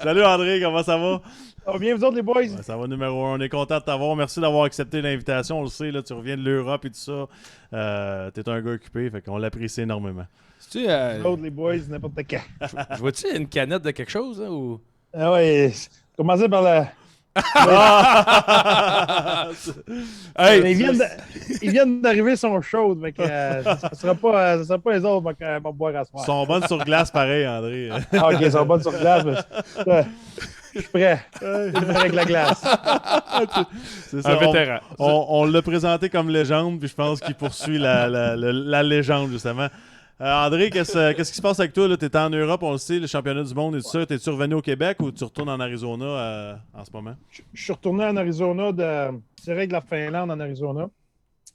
Salut André, comment ça va? Ça va bien, vous autres, les boys? Ouais, ça va numéro un. On est content de t'avoir. Merci d'avoir accepté l'invitation. On le sait, là, tu reviens de l'Europe et tout ça. T'es un gars occupé, fait qu'on l'apprécie énormément. Tu Vous autres, les boys, n'importe quand. je vois-tu une canette de quelque chose, hein, ou... Ah ouais, commencez par la. Ah! Hey, Ils viennent d'arriver, sont chaudes, fait que ça sera pas les autres qui vont boire à Ils soir. sont bonnes sur glace, pareil, André. Ah, ok, ils sont bonnes sur glace, mais je suis prêt. Je suis prêt avec la glace. C'est un ça. vétéran. On l'a présenté comme légende, puis je pense qu'il poursuit la légende, justement. André, qu'est-ce qui se passe avec toi? Tu es en Europe, on le sait, le championnat du monde et tout ça. T'es-tu revenu au Québec ou tu retournes en Arizona en ce moment? Je suis retourné en Arizona, direct de la Finlande en Arizona.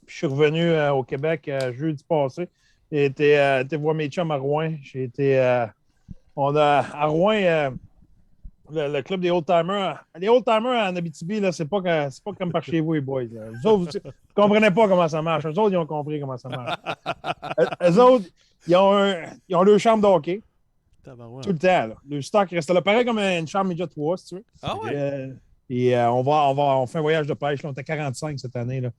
Puis je suis revenu au Québec jeudi passé. J'ai été voir mes chums à Rouen. À Rouen, le club des old-timers. Les old-timers en Abitibi, là, c'est pas comme par chez vous, les boys. Là. Vous autres, vous comprenez pas comment ça marche. Eux autres, ils ont compris comment ça marche. Eux autres, ils ont leur chambre de hockey Tabarouette. tout le temps. Là. Le stock reste là. Pareil comme une chambre média 3, si tu veux. Ah ouais? On fait un voyage de pêche. Là. On était 45 cette année. Là.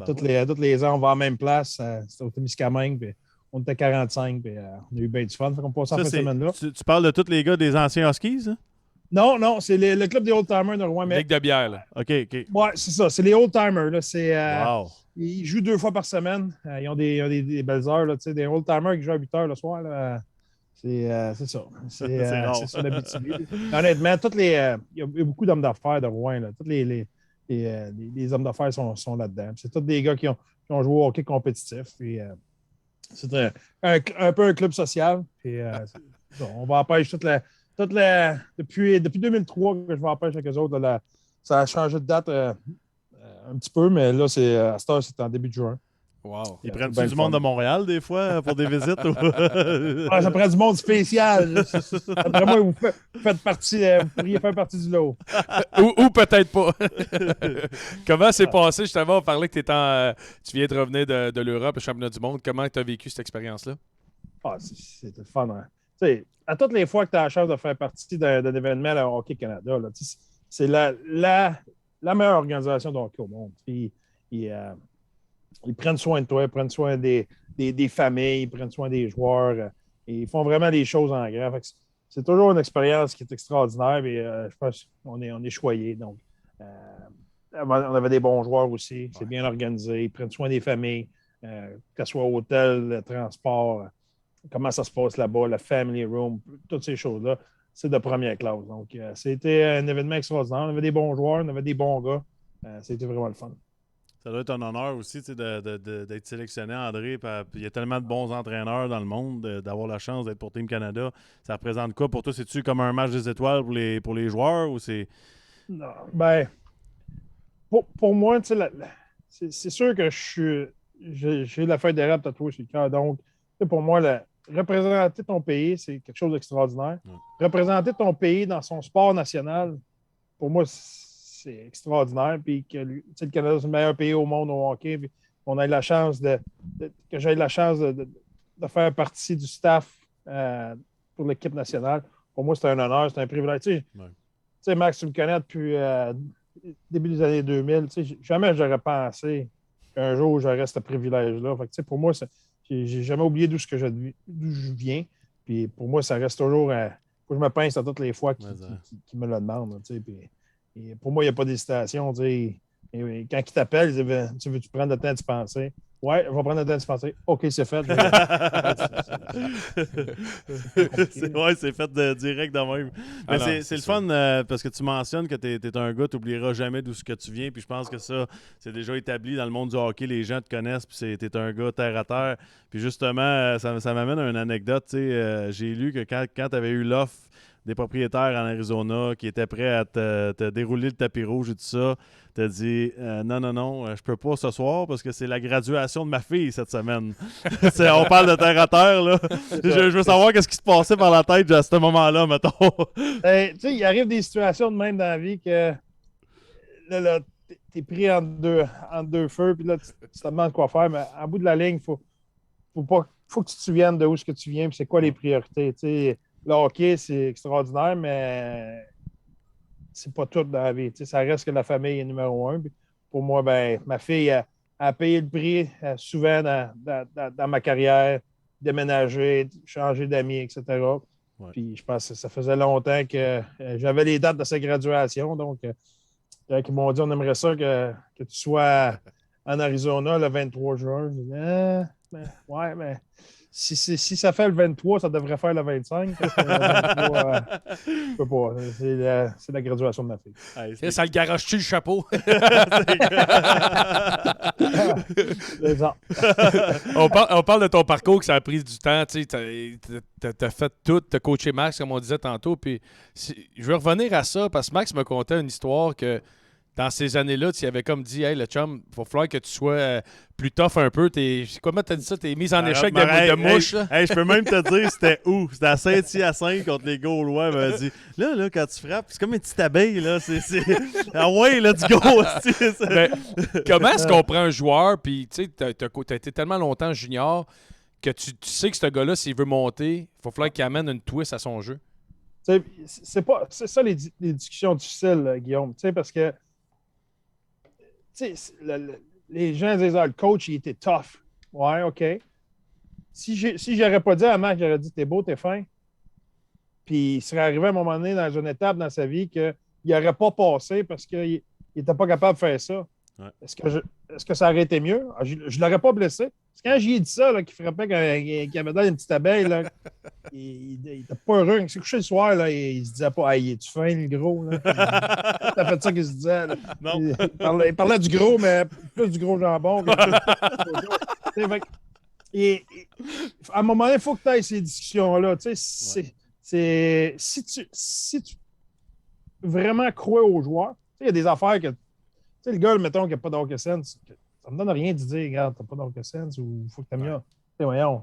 Toutes les ans, on va à la même place. C'était au Témiscamingue. Puis on était 45. Puis on a eu bien du fun. Fait qu'on passe en Ça, fin de semaine-là. tu parles de tous les gars des anciens Huskies? Hein? Non, c'est le club des old-timers de Rouen. Mais Ligue de bière, là. OK, OK. ouais, c'est ça. C'est les old-timers. Là. Wow. Ils jouent 2 fois par semaine. Ils ont des belles heures. Là, des old-timers qui jouent à 8 heures le soir. Là. C'est ça. C'est rare. C'est ça l'Abitibi. Honnêtement, il y a beaucoup d'hommes d'affaires de Rouen. Là. Tous les hommes d'affaires sont là-dedans. C'est tous des gars qui ont joué au hockey compétitif. Puis, c'est un peu un club social. Puis, on va à la pêche depuis 2003 que je vais à la pêche avec eux autres. Là, ça a changé de date un petit peu, mais là, à cette heure, c'est en début de juin. Wow. Ils C'est prennent bien du le monde fun. de Montréal des fois pour des visites? Ou... Ouais, ça prend du monde spécial. Après moi, vous pourriez faire partie du lot. ou peut-être pas. Comment c'est passé, justement? On parlait que tu viens de revenir de l'Europe, le championnat du monde. Comment tu as vécu cette expérience-là? Ah, c'était le fun. Hein. Tu sais, à toutes les fois que tu as la chance de faire partie d'un événement à Hockey Canada, là, c'est la meilleure organisation de hockey au monde. Puis, ils prennent soin de toi, ils prennent soin des familles, ils prennent soin des joueurs. Et ils font vraiment des choses en grand. Fait que c'est toujours une expérience qui est extraordinaire. Et je pense qu'on est choyés. Donc, on avait des bons joueurs aussi. C'est bien organisé. Ils prennent soin des familles, que ce soit hôtel, le transport, comment ça se passe là-bas, le family room, toutes ces choses-là. C'est de première classe. Donc, c'était un événement extraordinaire. On avait des bons joueurs, on avait des bons gars. C'était vraiment le fun. Ça doit être un honneur aussi tu sais, d'être sélectionné, André. Puis il y a tellement de bons entraîneurs dans le monde, d'avoir la chance d'être pour Team Canada. Ça représente quoi pour toi? C'est-tu comme un match des étoiles pour les joueurs ou c'est. Non, ben, pour moi, tu sais, c'est sûr que j'ai la feuille d'érable tatouée sur le cœur. Donc, tu sais, pour moi, représenter ton pays, c'est quelque chose d'extraordinaire. Représenter ton pays dans son sport national, pour moi, c'est extraordinaire. Puis tu sais, le Canada, c'est le meilleur pays au monde au hockey. Puis on a eu la chance que j'ai eu la chance de faire partie du staff pour l'équipe nationale. Pour moi, c'est un honneur, c'est un privilège. Tu sais, Max, tu me connais depuis début des années 2000. Tu sais, jamais j'aurais pensé qu'un jour j'aurais ce privilège-là. Fait que, tu sais, pour moi, j'ai jamais oublié d'où je viens. Puis pour moi, ça reste toujours. Faut que je me pince à toutes les fois qu'ils me le demandent. Tu sais, et pour moi, il n'y a pas d'hésitation. Tu sais, et quand ils t'appellent, ils disent tu veux-tu prendre le temps de penser? Ouais, je vais prendre le temps de penser. OK, c'est fait. C'est fait direct de même. Mais c'est le fun parce que tu mentionnes que tu es un gars, tu n'oublieras jamais d'où ce que tu viens. Puis je pense que ça, c'est déjà établi dans le monde du hockey. Les gens te connaissent, puis tu es un gars terre à terre. Puis justement, ça m'amène à une anecdote. J'ai lu que quand tu avais eu l'offre des propriétaires en Arizona qui étaient prêts à te dérouler le tapis rouge et tout ça, t'as dit non, je peux pas ce soir parce que c'est la graduation de ma fille cette semaine. On parle de terre à terre, là. Je veux savoir qu'est-ce qui se passait par la tête à ce moment-là, mettons. Tu sais, il arrive des situations de même dans la vie que là, t'es pris entre deux feux, puis là, tu te demandes quoi faire, mais en bout de la ligne, faut que tu te souviennes de où est-ce que tu viens, puis c'est quoi les priorités. Tu sais, le hockey, c'est extraordinaire, mais c'est pas tout dans la vie. Ça reste que la famille est numéro un. Puis pour moi, ben, ma fille a payé le prix souvent dans ma carrière, déménager, changer d'amis, etc. Ouais. Puis je pense que ça faisait longtemps que j'avais les dates de sa graduation. Donc, quand ils m'ont dit on aimerait ça que tu sois en Arizona le 23 juin, je dis ouais, mais si ça fait le 23, ça devrait faire le 25. Parce que le 23, je peux pas. C'est la graduation de ma fille. Hey, ça le garoche-tu le chapeau? On parle de ton parcours, que ça a pris du temps. Tu as fait tout, tu as coaché Max, comme on disait tantôt. Puis je veux revenir à ça parce que Max me contait une histoire que dans ces années-là, tu avais comme dit, hey, le chum, il va falloir que tu sois plus tough un peu. Comment tu as dit ça? T'es mis en échec de mouche. Hey, je peux même te dire c'était où? C'était à Saint-Hyacinthe contre les Gaulois. Il m'a dit là, quand tu frappes, c'est comme une petite abeille. Là. Ah ouais, let's go! Ben, comment est-ce qu'on prend un joueur, puis tu sais, t'as été tellement longtemps junior que tu sais que ce gars-là, s'il veut monter, il va falloir qu'il amène une twist à son jeu? C'est ça les discussions difficiles, Guillaume. Parce que les gens disent le coach, il était tough. Ouais, OK. Si j'aurais pas dit à Marc, j'aurais dit t'es beau, t'es fin. Puis il serait arrivé à un moment donné dans une étape dans sa vie qu'il n'aurait pas passé parce qu'il n'était pas capable de faire ça. Ouais. Est-ce que ça aurait été mieux? Je ne l'aurais pas blessé. Parce que quand j'y ai dit ça, qu'il frappait qu'il avait dans une petite abeille, là, il n'était pas heureux. Il s'est couché le soir, là, il se disait pas il est-tu fin, le gros? T'as fait ça qu'il se disait. Là. Non. Il parlait du gros, mais plus du gros jambon. À un moment donné, il faut que tu ailles ces discussions-là. Si tu vraiment crois aux joueurs, il y a des affaires que. Tu sais, le gars, mettons, qui n'a pas d'hockey sense, ça me donne rien de dire, regarde, t'as pas d'hockey sense ou il faut que tu mieux. Voyons,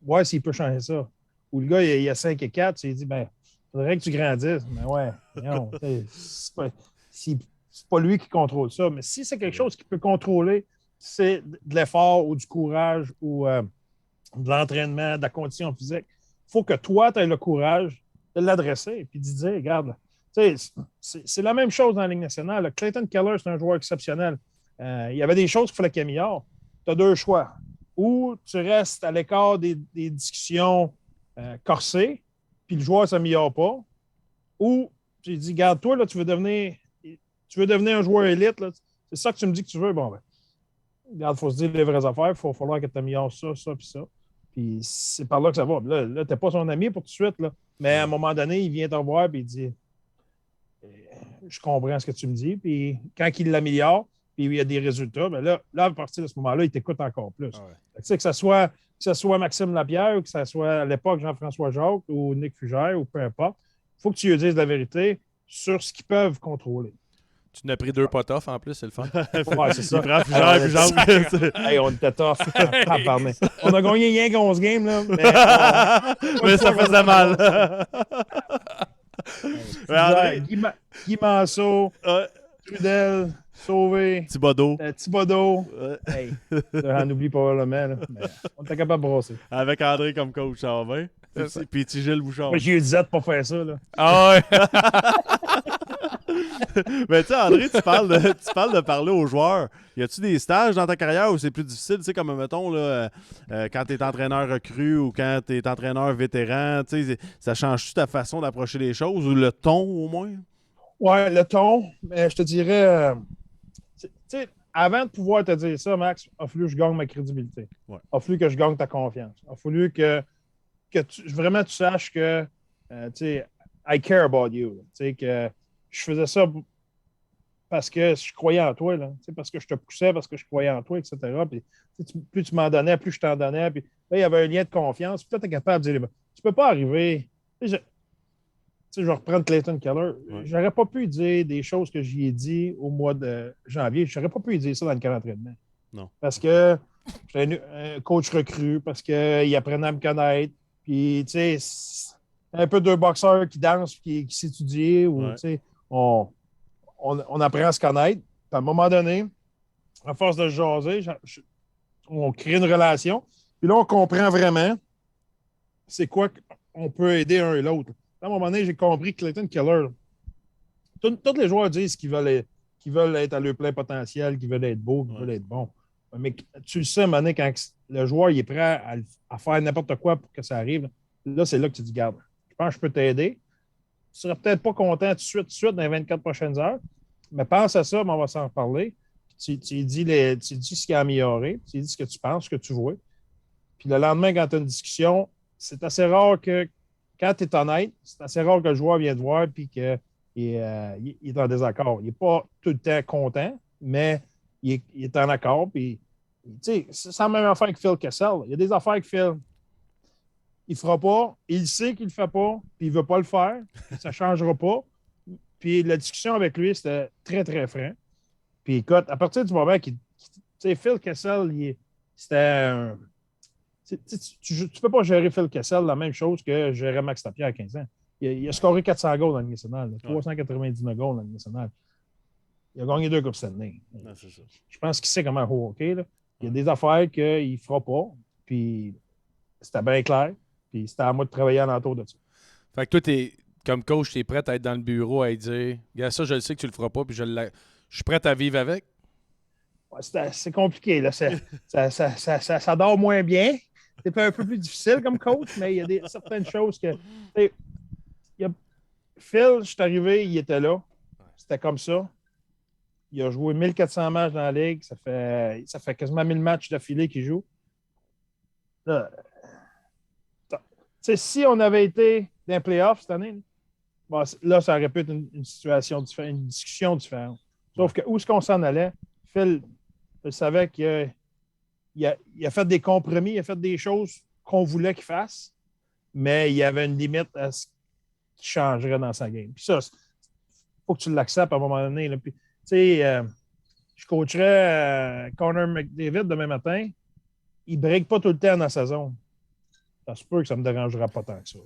ouais, s'il peut changer ça. Ou le gars, il a 5 et 4, il dit, ben, il faudrait que tu grandisses. Mais ouais, voyons, c'est pas lui qui contrôle ça. Mais si c'est quelque chose qu'il peut contrôler, c'est de l'effort ou du courage ou de l'entraînement, de la condition physique. Il faut que toi, tu aies le courage de l'adresser et puis de dire, regarde, c'est la même chose dans la Ligue nationale. Clayton Keller, c'est un joueur exceptionnel. Il y avait des choses qu'il fallait qu'il améliore. Tu as deux choix. Ou tu restes à l'écart des discussions corsées, puis le joueur ne s'améliore pas. Ou tu dis, regarde, toi, là, tu veux devenir un joueur élite. Là. C'est ça que tu me dis que tu veux. Bon, ben, regarde, il faut se dire les vraies affaires. Il va falloir que tu améliores ça, ça, puis ça. Puis c'est par là que ça va. Là tu n'es pas son ami pour tout de suite. Là. Mais à un moment donné, il vient te revoir et il dit je comprends ce que tu me dis. Puis quand il l'améliore, puis il y a des résultats, bien là, à partir de ce moment-là, il t'écoute encore plus. Ah ouais. Tu sais, que ce soit Maxime Lapierre ou que ce soit à l'époque Jean-François Jacques ou Nick Fugère ou peu importe, il faut que tu lui dises la vérité sur ce qu'ils peuvent contrôler. Tu n'as pris 2 pot-off en plus, c'est le fun. Ouais, c'est ça. Il prend Fugère puis Jacques. Hey, on était tough. On a gagné rien qu'11 games, là. Mais ça faisait mal. Guy Manceau, Trudel, Sauvé, Thibodeau. Hey, on oublie probablement. Là, mais on était capable de brosser. Avec André comme coach, ça va bien. Puis Gilles Bouchard. Moi, j'ai eu 10 pour faire ça. Là. Ah ouais! Mais tu sais, André, tu parles de parler aux joueurs. Y a-tu des stages dans ta carrière où c'est plus difficile, tu sais, comme mettons, là, quand tu es entraîneur recru ou quand tu es entraîneur vétéran, tu sais, ça change-tu ta façon d'approcher les choses ou le ton au moins? Ouais, le ton. Mais je te dirais, tu sais, avant de pouvoir te dire ça, Max, il a fallu que je gagne ma crédibilité. Ouais. Il a fallu que je gagne ta confiance. Il a fallu que vraiment tu saches que, tu sais, I care about you. Tu sais, que je faisais ça parce que je croyais en toi, là, parce que je te poussais, parce que je croyais en toi, etc. Puis, plus tu m'en donnais, plus je t'en donnais. Puis là, il y avait un lien de confiance. Puis là, tu es capable de dire, tu peux pas arriver. Je vais reprendre Clayton Keller. Ouais. J'aurais pas pu dire des choses que j'y ai dit au mois de janvier. J'aurais pas pu dire ça dans le camp d'entraînement. Non. Parce que j'étais un coach recru, parce qu'il apprenait à me connaître. Puis, tu sais, un peu deux boxeurs qui dansent, qui s'étudient, ou, tu sais, on apprend à se connaître. Puis à un moment donné, à force de jaser, on crée une relation. Puis là, on comprend vraiment c'est quoi qu'on peut aider un et l'autre. À un moment donné, j'ai compris que Clayton Keller, tous les joueurs disent qu'ils veulent être à leur plein potentiel, qu'ils veulent être beaux, qu'ils veulent être bons. Mais tu le sais, à un moment donné, quand le joueur il est prêt à faire n'importe quoi pour que ça arrive, là, c'est là que tu dis, garde, je pense que je peux t'aider. Tu seras peut-être pas content tout de suite dans les 24 prochaines heures, mais pense à ça, mais on va s'en reparler. Tu dis ce qui a amélioré, tu dis ce que tu penses, ce que tu vois. Puis le lendemain, quand tu as une discussion, c'est assez rare que, quand tu es honnête, c'est assez rare que le joueur vienne te voir et qu'il est en désaccord. Il n'est pas tout le temps content, mais il est en accord. Puis, c'est la même affaire que Phil Kessel. Il y a des affaires que Phil il ne fera pas, il sait qu'il ne le fait pas, puis il ne veut pas le faire, ça ne changera pas. Puis la discussion avec lui, c'était très, très franc. Puis écoute, à partir du moment qu'il. Tu sais, Phil Kessel, c'était un. Tu ne peux pas gérer Phil Kessel la même chose que gérer Max Tapia à 15 ans. Il a scoré 400 goals dans la Ligue nationale, 399 goals dans la Ligue nationale. Il a gagné 2 Coupes Stanley. Je pense qu'il sait comment jouer au hockey. Là. Il y a des affaires qu'il ne fera pas. Puis c'était bien clair. Puis c'était à moi de travailler alentour de ça. Fait que toi, comme coach, tu es prêt à être dans le bureau à dire regarde, ça, je le sais que tu le feras pas, puis je suis prêt à vivre avec. Ouais, c'est compliqué. Là. Ça dort moins bien. C'est un peu plus difficile comme coach, mais il y a certaines choses que. Phil, je suis arrivé, il était là. C'était comme ça. Il a joué 1400 matchs dans la Ligue. Ça fait quasiment 1000 matchs d'affilée qu'il joue. Là, si on avait été dans les playoffs cette année, là, ça aurait pu être une situation différente, une discussion différente. Sauf que où est-ce qu'on s'en allait? Phil, je savais qu'il a fait des compromis, il a fait des choses qu'on voulait qu'il fasse, mais il y avait une limite à ce qui changerait dans sa game. Puis ça, il faut que tu l'acceptes à un moment donné. Là. Puis, je coacherais Connor McDavid demain matin. Il ne break pas tout le temps dans sa zone. Ça se peut que ça ne me dérangera pas tant que ça.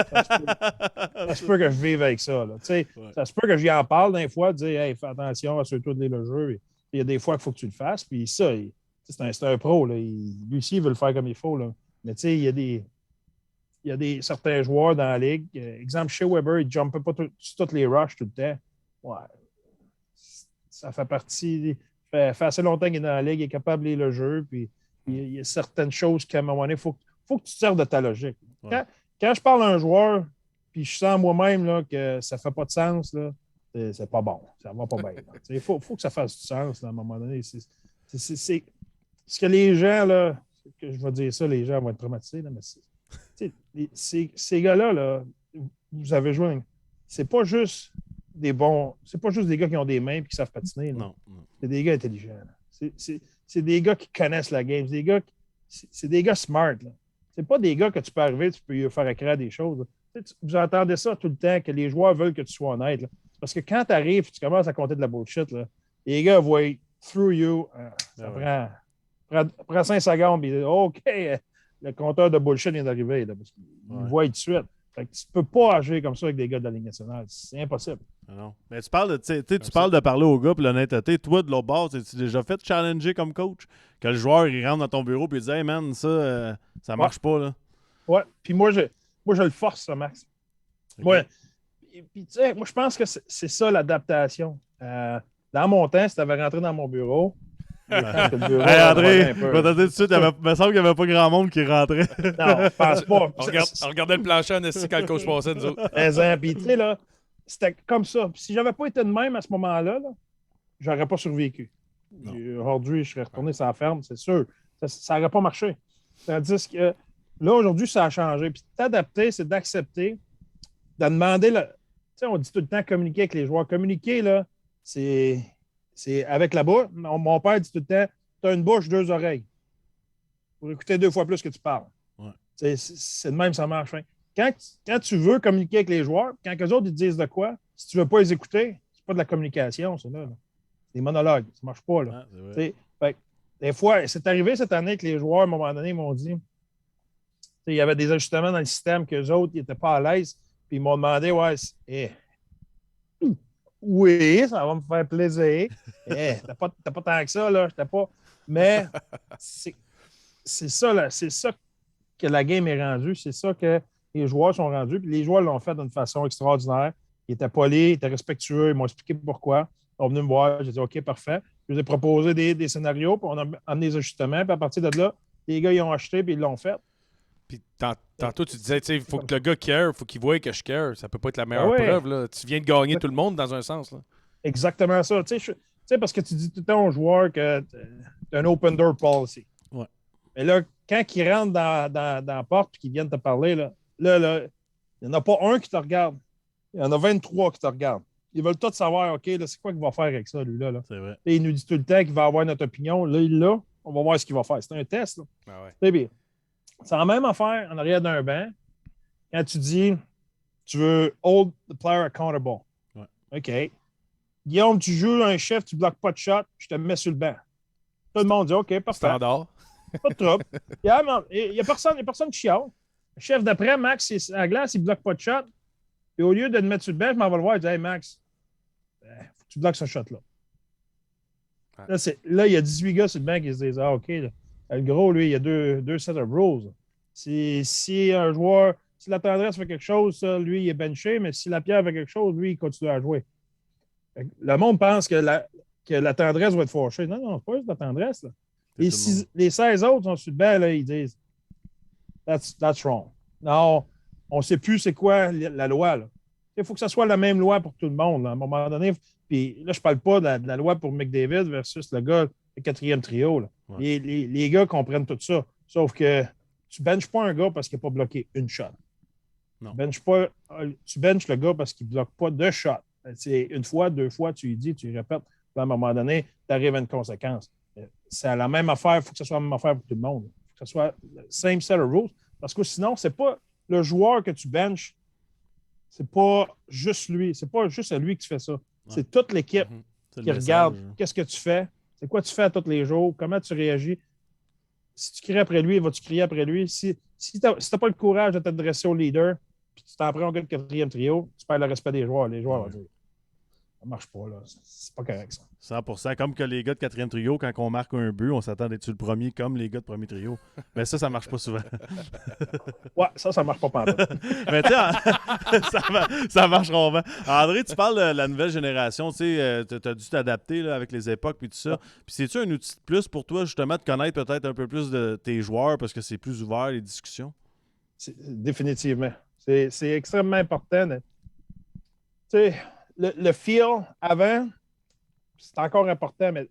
Ça se peut que je vive avec ça. Là. Ça se peut que j'y en parle des fois, dire hey, fais attention, assure-toi de lire le jeu. Il y a des fois qu'il faut que tu le fasses. Puis ça, c'est un pro. Là. Lui aussi, il veut le faire comme il faut. Là. Mais il y a certains joueurs dans la ligue. Exemple, chez Weber, il ne jumpait pas sur toutes les rushs tout le temps. Ouais. Ça fait partie. Ça fait assez longtemps qu'il est dans la ligue, il est capable de lire le jeu. Puis il y a certaines choses qu'à un moment donné, il faut que tu te serves de ta logique. Ouais. Quand je parle à un joueur, puis je sens moi-même là, que ça ne fait pas de sens, là, c'est pas bon. Ça ne va pas bien. Il faut que ça fasse du sens là, à un moment donné. C'est ce que les gens, là, que je vais dire ça, les gens vont être traumatisés, là, mais ces gars-là, là, vous avez joué. C'est pas juste des bons. C'est pas juste des gars qui ont des mains et qui savent patiner. Là. Non. C'est des gars intelligents. C'est des gars qui connaissent la game. C'est des gars smart. Là. C'est pas des gars que tu peux arriver, tu peux faire écrire des choses. Vous entendez ça tout le temps, que les joueurs veulent que tu sois honnête. Là. Parce que quand tu arrives et tu commences à compter de la bullshit, là, les gars voient through you. Ça prend 5 secondes et ils disent OK, le compteur de bullshit vient d'arriver. Là, parce qu'ils voient tout de suite. Fait que tu ne peux pas agir comme ça avec des gars de la Ligue nationale. C'est impossible. Non. Mais tu parles de parler aux gars et l'honnêteté. Toi, de l'autre bord, tu déjà fait challenger comme coach? Que le joueur il rentre dans ton bureau et il dit hey man, ça marche pas. Là. Ouais. Puis moi, je le force, ça, Max. Okay. Ouais. Puis tu sais, moi, je pense que c'est ça l'adaptation. Dans mon temps, si tu avais rentré dans mon bureau. Hey André, je vais te dire tout de suite, il me semble qu'il n'y avait pas grand monde qui rentrait. Non, je pense pas. On regardait le plancher en esti quand le coach passait, nous autres. Puis tu sais, là, c'était comme ça. Puis si j'avais pas été de même à ce moment-là, j'aurais pas survécu. Aujourd'hui, je serais retourné sur la ferme, c'est sûr. Ça n'aurait pas marché. Tandis que là, aujourd'hui, ça a changé. Puis t'adapter, c'est d'accepter, de demander. Tu sais, on dit tout le temps communiquer avec les joueurs. Communiquer, là, c'est avec la bouche. Mon père dit tout le temps tu as une bouche, 2 oreilles. Pour écouter 2 fois plus que tu parles. Ouais. C'est de même, ça marche. Hein. Quand tu veux communiquer avec les joueurs, quand eux autres ils te disent de quoi, si tu ne veux pas les écouter, c'est pas de la communication, c'est là. C'est des monologues. Ça ne marche pas. Là. Fait, des fois, c'est arrivé cette année que les joueurs, à un moment donné, m'ont dit il y avait des ajustements dans le système qu'eux autres n'étaient pas à l'aise. Puis ils m'ont demandé oui, ça va me faire plaisir. T'as pas tant que ça, là. J'étais pas. Mais c'est ça, là. C'est ça que la game est rendue. C'est ça que les joueurs sont rendus. Puis les joueurs l'ont fait d'une façon extraordinaire. Ils étaient polis, ils étaient respectueux, ils m'ont expliqué pourquoi. Ils sont venus me voir, j'ai dit OK, parfait. Je leur ai proposé des scénarios, puis on a amené des ajustements, puis à partir de là, les gars, ils ont acheté, puis ils l'ont fait. Puis tantôt, tu disais, il faut que le gars care, il faut qu'il voie que je care. Ça peut pas être la meilleure Ah ouais. preuve. Là. Tu viens de gagner tout le monde dans un sens. Là. Exactement ça. Tu sais, parce que tu dis tout le temps aux joueurs que tu as un open door policy. Ouais. Mais là, quand ils rentrent dans la porte et qu'ils viennent te parler, là, il n'y en a pas un qui te regarde. Il y en a 23 qui te regardent. Ils veulent tous savoir, OK, là, c'est quoi qu'il va faire avec ça, lui-là. Là. C'est vrai. Et il nous dit tout le temps qu'il va avoir notre opinion. Là, on va voir ce qu'il va faire. C'est un test. Là. Ah ouais. C'est bien. C'est la même affaire en arrière d'un banc. Quand tu dis, tu veux hold the player accountable. Ouais. OK. Guillaume, tu joues un chef, tu ne bloques pas de shot, je te mets sur le banc. Tout le monde dit OK, parfait. Standard. Pas de trouble. Il n'y a personne qui chiale. Le chef d'après, Max, à la glace, il ne bloque pas de shot. Et au lieu de le mettre sur le banc, je m'en vais le voir et je dis Hey Max, faut que tu bloques ce shot-là. Ouais. Là, il y a 18 gars sur le banc qui se disent Ah, OK, là, le gros, lui, il y a deux sets of rules. Si un joueur, si la tendresse fait quelque chose, ça, lui, il est benché, mais si la pierre fait quelque chose, lui, il continue à jouer. Le monde pense que la tendresse va être fâchée. Non, c'est pas juste la tendresse. Là. Les 16 autres sont sur le banc, là, ils disent That's wrong. Non, on ne sait plus c'est quoi la loi. Là. Il faut que ce soit la même loi pour tout le monde. Là. À un moment donné, puis là, je ne parle pas de la loi pour McDavid versus le gars, le quatrième trio. Là. Ouais. Les gars comprennent tout ça. Sauf que tu ne benches pas un gars parce qu'il n'a pas bloqué une shot. Non. Tu benches le gars parce qu'il ne bloque pas deux shots. C'est une fois, deux fois, tu lui dis, tu lui répètes. À un moment donné, tu arrives à une conséquence. C'est la même affaire. Il faut que ce soit la même affaire pour tout le monde. Il faut que ce soit le same set of rules. Parce que sinon, c'est pas le joueur que tu benches, c'est pas juste lui. C'est pas juste à lui que tu fais ça. Ouais. C'est toute l'équipe qui regarde qu'est-ce que tu fais, c'est quoi tu fais à tous les jours, comment tu réagis. Si tu cries après lui, vas-tu crier après lui? Si tu n'as pas le courage de t'adresser au leader, puis tu t'en prends un gars de quatrième trio, tu perds le respect des joueurs. Les joueurs vont dire ça marche pas, là. C'est pas correct, ça. 100%. Comme que les gars de quatrième trio, quand on marque un but, on s'attend d'être sur le premier comme les gars de premier trio. Mais ça marche pas souvent. Ouais, ça marche pas pantoute. Mais tu sais, ça marche rarement. André, tu parles de la nouvelle génération. Tu sais, tu as dû t'adapter là, avec les époques puis tout ça. Puis c'est-tu un outil de plus pour toi, justement, de connaître peut-être un peu plus de tes joueurs parce que c'est plus ouvert, les discussions? Définitivement. C'est extrêmement important. Tu sais, le feel avant, c'est encore important, mais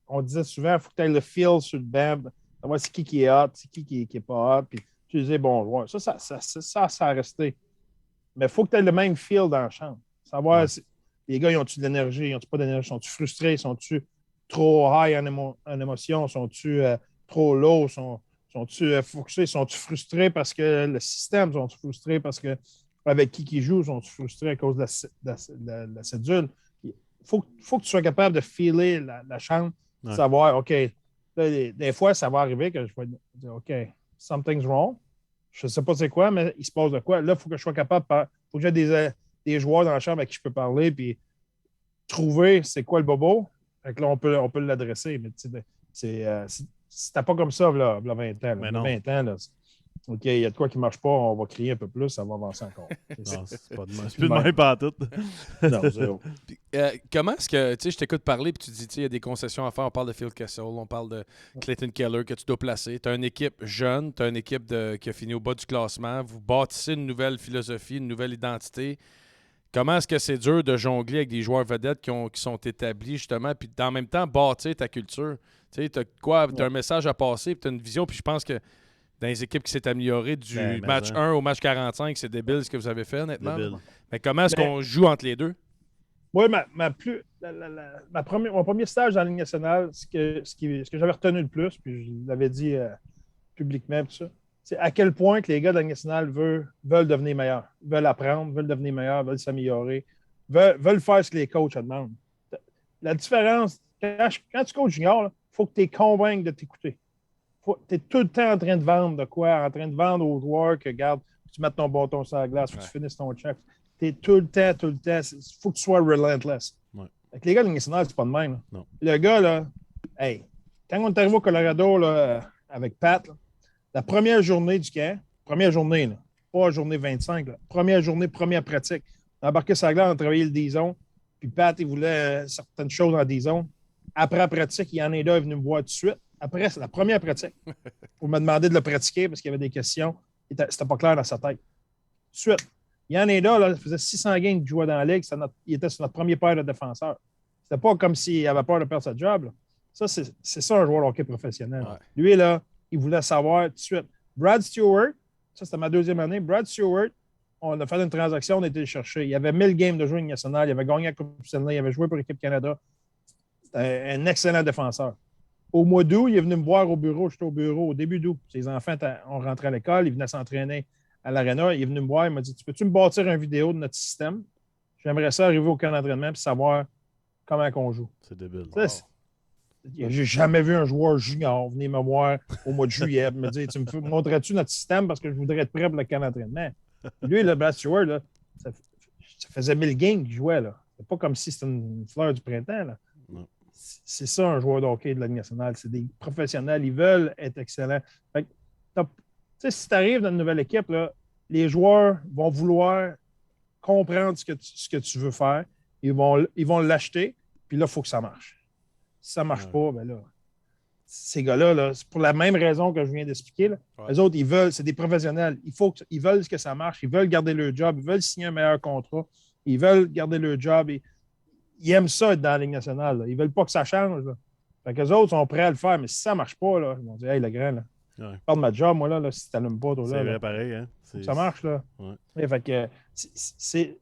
on disait souvent, il faut que tu aies le feel sur le banc, savoir c'est qui est hot, c'est qui est pas hot, puis utiliser bon joueur. Ça a resté. Mais il faut que tu aies le même feel dans la chambre. Savoir si les gars, ils ont-tu de l'énergie, ils ont-tu pas d'énergie, sont-tu frustrés, sont-tu trop high en émotion, sont-tu trop low, sont-tu focusés, sont-tu frustrés parce que le système, sont-tu frustrés parce que avec qui ils jouent, sont-tu frustrés à cause de la cédule. Il faut que tu sois capable de filer la chambre, savoir, OK, là, des fois, ça va arriver que je vais dire, OK, something's wrong. Je ne sais pas c'est quoi, mais il se passe de quoi. Là, il faut que je sois capable, il faut que j'ai des joueurs dans la chambre à qui je peux parler, puis trouver c'est quoi le bobo. Fait que là, on peut l'adresser. Mais c'était pas comme ça, là, 20 ans. Là. 20 ans, là, OK, il y a de quoi qui ne marche pas, on va crier un peu plus, ça va avancer encore. Non, c'est pas de même. C'est plus de même pantoute. Non, zéro. Comment est-ce que, tu sais, je t'écoute parler puis tu dis, tu sais, il y a des concessions à faire. On parle de Phil Kessel, on parle de Clayton Keller que tu dois placer. Tu as une équipe jeune, tu as une équipe qui a fini au bas du classement. Vous bâtissez une nouvelle philosophie, une nouvelle identité. Comment est-ce que c'est dur de jongler avec des joueurs vedettes qui sont établis, justement, puis en même temps bâtir ta culture? Tu sais, tu as un message à passer, puis tu as une vision, puis je pense que dans les équipes qui s'est améliorée du match 1 au match 45, c'est débile ce que vous avez fait, honnêtement. Mais comment est-ce qu'on joue entre les deux? Oui, mon premier stage dans la Ligue nationale, ce que j'avais retenu le plus, puis je l'avais dit publiquement, tout ça, c'est à quel point que les gars de la Ligue nationale veulent devenir meilleurs, veulent apprendre, veulent devenir meilleurs, veulent s'améliorer, veulent faire ce que les coachs demandent. La différence, quand tu coaches junior, il faut que tu es convaincu de t'écouter. Tu es tout le temps en train de vendre de quoi? En train de vendre aux joueurs que, regarde, tu mettes ton bâton sur la glace, faut que tu finisses ton check. Tu es tout le temps. Il faut que tu sois relentless. Ouais. Avec les gars de nationale, c'est pas de même. Non. Le gars, là, hey, quand on est arrivé au Colorado là, avec Pat, là, la première journée du camp, première journée, là, pas journée 25, là, première journée, première pratique, embarqué sa glace, on a travaillé le D-zone. Puis Pat, il voulait certaines choses en D-zone. Après la pratique, il y en a là, il est venu me voir tout de suite. Après, c'est la première pratique. Pour me demander de le pratiquer parce qu'il y avait des questions. C'était pas clair dans sa tête. Tout de suite. Il y en a là, il faisait 600 games qu'il jouait dans la ligue. Il était sur notre premier paire de défenseurs. C'était pas comme s'il avait peur de perdre sa job. Là. Ça, c'est ça un joueur de hockey professionnel. Ouais. Lui, là, il voulait savoir tout de suite. Brad Stewart, ça, c'était ma deuxième année. Brad Stewart, on a fait une transaction, on a été le chercher. Il y avait 1000 games de jeu nationale. Il avait gagné la Coupe Stanley. Il avait joué pour l'équipe Canada. C'était un excellent défenseur. Au mois d'août, il est venu me voir au bureau. J'étais au bureau au début d'août. Ses enfants ont rentré à l'école. Ils venaient s'entraîner à l'aréna. Il est venu me voir. Il m'a dit, peux-tu me bâtir une vidéo de notre système? J'aimerais ça arriver au camp d'entraînement et savoir comment on joue. C'est débile. Wow. J'ai jamais vu un joueur junior venir me voir au mois de juillet et me dire, tu me montrais-tu notre système parce que je voudrais être prêt pour le camp d'entraînement? Lui, le Brad Stewart, là, ça faisait 1000 games qu'il jouait. C'est pas comme si c'était une fleur du printemps. Là. C'est ça, un joueur de hockey de la Ligue nationale. C'est des professionnels. Ils veulent être excellents. Si tu arrives dans une nouvelle équipe, là, les joueurs vont vouloir comprendre ce que tu veux faire. Ils vont l'acheter. Puis là, il faut que ça marche. Si ça ne marche pas, ben là, ces gars-là, là, c'est pour la même raison que je viens d'expliquer. Là. Les autres, ils veulent, c'est des professionnels. Ils veulent que ça marche. Ils veulent garder leur job. Ils veulent signer un meilleur contrat. Ils veulent garder leur job. Ils aiment ça être dans la Ligue nationale. Là. Ils ne veulent pas que ça change. Là. Fait que les autres sont prêts à le faire, mais si ça ne marche pas, là, ils vont dire, hey, le grand, là, parle de ma job, moi, là, si tu n'allumes pas, toi, là. C'est vrai, pareil, hein? Ça marche, là. Ouais. Et fait que c'est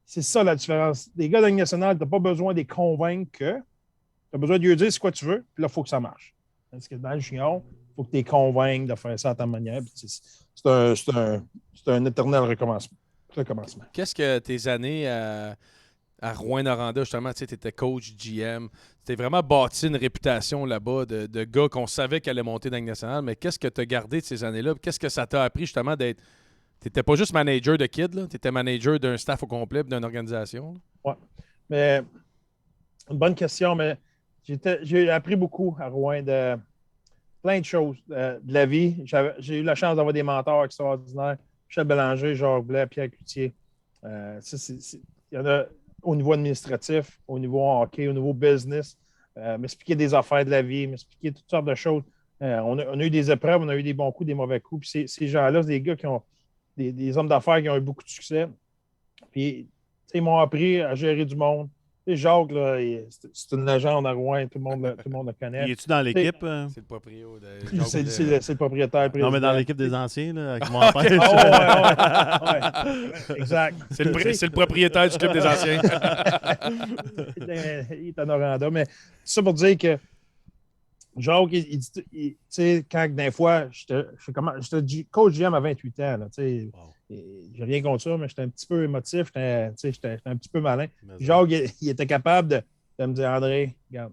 ça la différence. Les gars de la Ligue nationale, tu n'as pas besoin de les convaincre que. Tu as besoin de lui dire c'est quoi tu veux, puis là, il faut que ça marche. Parce que dans le junior, il faut que tu les convainques de faire ça à ta manière. C'est un éternel recommencement. Qu'est-ce que tes années à Rouyn-Noranda, justement, tu étais coach, GM, tu t'es vraiment bâti une réputation là-bas de gars qu'on savait qu'elle allait monter dans la Ligue nationale, mais qu'est-ce que tu as gardé de ces années-là? Qu'est-ce que ça t'a appris justement d'être. Tu n'étais pas juste manager de kids, tu étais manager d'un staff au complet, d'une organisation? Oui. Mais une bonne question, mais j'ai appris beaucoup à Rouyn de plein de choses de la vie. J'ai eu la chance d'avoir des mentors extraordinaires. Michel Bélanger, Georges Blais, Pierre Cloutier. Il y en a au niveau administratif, au niveau hockey, au niveau business, m'expliquer des affaires de la vie, m'expliquer toutes sortes de choses. On a eu des épreuves, on a eu des bons coups, des mauvais coups. Puis ces gens-là, c'est des gars qui ont des hommes d'affaires qui ont eu beaucoup de succès. Puis, ils m'ont appris à gérer du monde. Et Jacques, là, c'est une légende à Rouen, tout le monde le connaît. Es-tu dans l'équipe? C'est le proprio de c'est le propriétaire président. Non, mais dans l'équipe des anciens, là, avec mon père. Ouais. Exact. C'est le propriétaire du club des anciens. Il est à Noranda. Mais c'est ça pour dire que Jacques, il dit, tu sais, quand des fois, j'étais coach GM à 28 ans, là, tu sais. Wow. J'ai rien contre ça, mais j'étais un petit peu émotif, j'étais un petit peu malin. Jacques, il était capable de me dire, André, regarde,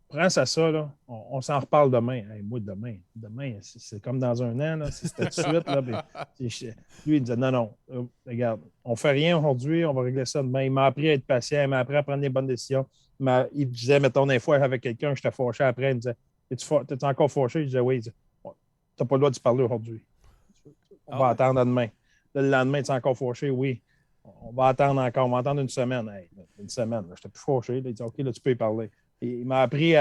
prends ça, là, on s'en reparle demain. Hey, moi, demain, c'est comme dans un an, là, c'était tout de suite. Là, lui, il disait, non, regarde, on fait rien aujourd'hui, on va régler ça demain. Il m'a appris à être patient, il m'a appris à prendre des bonnes décisions. Il disait, mettons, des fois, avec quelqu'un, j'étais fâché après, il me disait, t'es encore fâché? Je disais, oui. Il disait, t'as pas le droit de se parler aujourd'hui. On va attendre à demain. Le lendemain, tu es encore fâché? Oui. On va attendre encore. On va attendre une semaine. Hey, une semaine. Je n'étais plus fâché. Là, il dit, OK, là, tu peux y parler. Et il m'a appris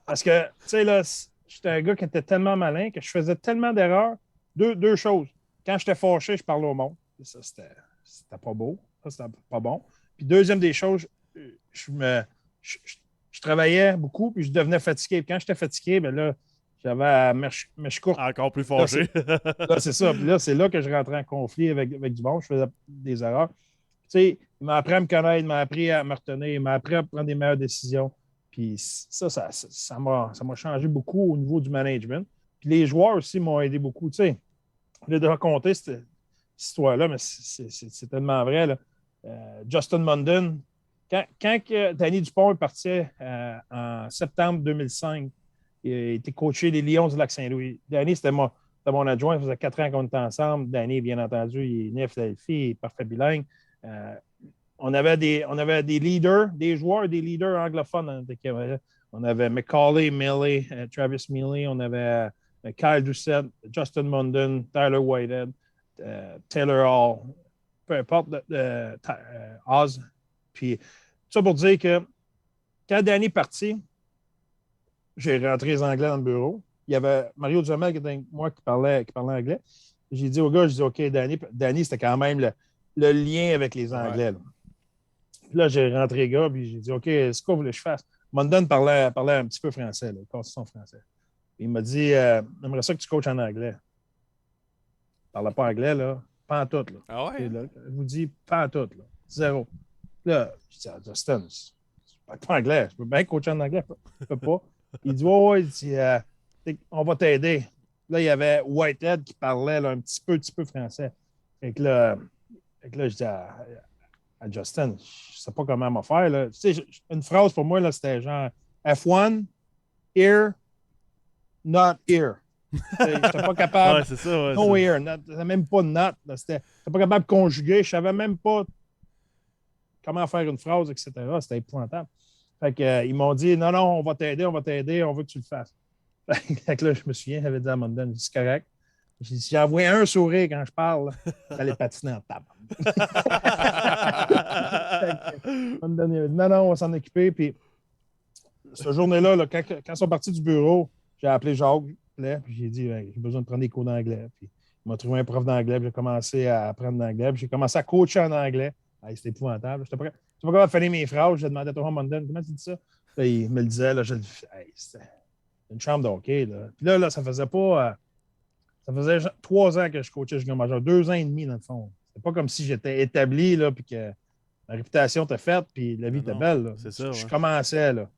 parce que, tu sais, là, j'étais un gars qui était tellement malin que je faisais tellement d'erreurs. Deux choses. Quand j'étais fâché, je parlais au monde. Ça, c'était pas beau. Ça, c'était pas bon. Puis, deuxième des choses, je travaillais beaucoup, puis je devenais fatigué. Puis quand j'étais fatigué, bien là, j'avais à mèche courte. Encore plus fâché. Là, c'est ça. Puis là, c'est là que je rentrais en conflit avec du monde. Je faisais des erreurs. Tu sais, il m'a appris à me connaître, il m'a appris à me retenir, il m'a appris à prendre des meilleures décisions. Puis ça m'a changé beaucoup au niveau du management. Puis les joueurs aussi m'ont aidé beaucoup. Tu sais, je vais te raconter cette histoire-là, mais c'est tellement vrai. Là. Justin Munden, quand Danny Dupont est parti en septembre 2005, il a été coaché les Lions du Lac-Saint-Louis. Danny, c'était mon adjoint. Ça faisait 4 ans qu'on était ensemble. Danny, bien entendu, il est né à Philadelphie, il est parfait bilingue. On avait des leaders, des joueurs, des leaders anglophones. On avait Macaulay, Milley, Travis Milley. On avait Kyle Doucette, Justin Munden, Tyler Whitehead, Taylor Hall. peu importe, Oz. Puis, tout ça pour dire que quand Danny est parti, j'ai rentré les Anglais dans le bureau. Il y avait Mario Duhamel qui était avec moi qui parlait anglais. J'ai dit au gars, je dis OK, Danny, c'était quand même le lien avec les Anglais. Là. Puis là, j'ai rentré les gars, puis j'ai dit OK, c'est quoi vous voulez que je fasse? Mondon parlait un petit peu français, là, il son français. Puis il m'a dit j'aimerais ça que tu coaches en anglais. Il parlait pas anglais, là. Pas en tout, là. Ah ouais? Là, je vous dis, pas en tout, là. Zéro. Là, je dis, Justin, c'est pas anglais. Je peux bien coacher en anglais. Je peux pas. Il dit, ouais, il dit, on va t'aider. Là, il y avait Whitehead qui parlait là, un petit peu français. Fait que là je dis à Justin, je sais pas comment m'en faire. Là. Tu sais, une phrase pour moi, là, c'était genre F1, here, not here. J'étais pas capable. Ouais, c'est ça. Ouais, no here. C'était même pas not. J'étais pas capable de conjuguer. Je savais même pas comment faire une phrase, etc. C'était épouvantable. Fait que, ils m'ont dit non, on va t'aider, on veut que tu le fasses. Fait que là, je me souviens, j'avais dit à Mondon, c'est correct. J'ai envoyé un sourire quand je parle, j'allais patiner en table. Mondon, il a dit non, on va s'en occuper. Puis, cette journée-là, là, quand ils sont partis du bureau, j'ai appelé Jacques, puis j'ai dit j'ai besoin de prendre des cours d'anglais. Puis, il m'a trouvé un prof d'anglais, puis j'ai commencé à apprendre l'anglais, puis j'ai commencé à coacher en anglais. C'était épouvantable. Je ne sais pas comment faire mes phrases. J'ai demandé à Thomas Mondon, comment tu dis ça? Là, il me le disait, là, c'était une chambre de hockey. Là. Puis là, ça faisait pas. Ça faisait 3 ans que je coachais junior majeur, 2 ans et demi, dans le fond. C'était pas comme si j'étais établi, là, puis que ma réputation était faite, puis la vie était belle. Là. C'est ça. Je commençais, là.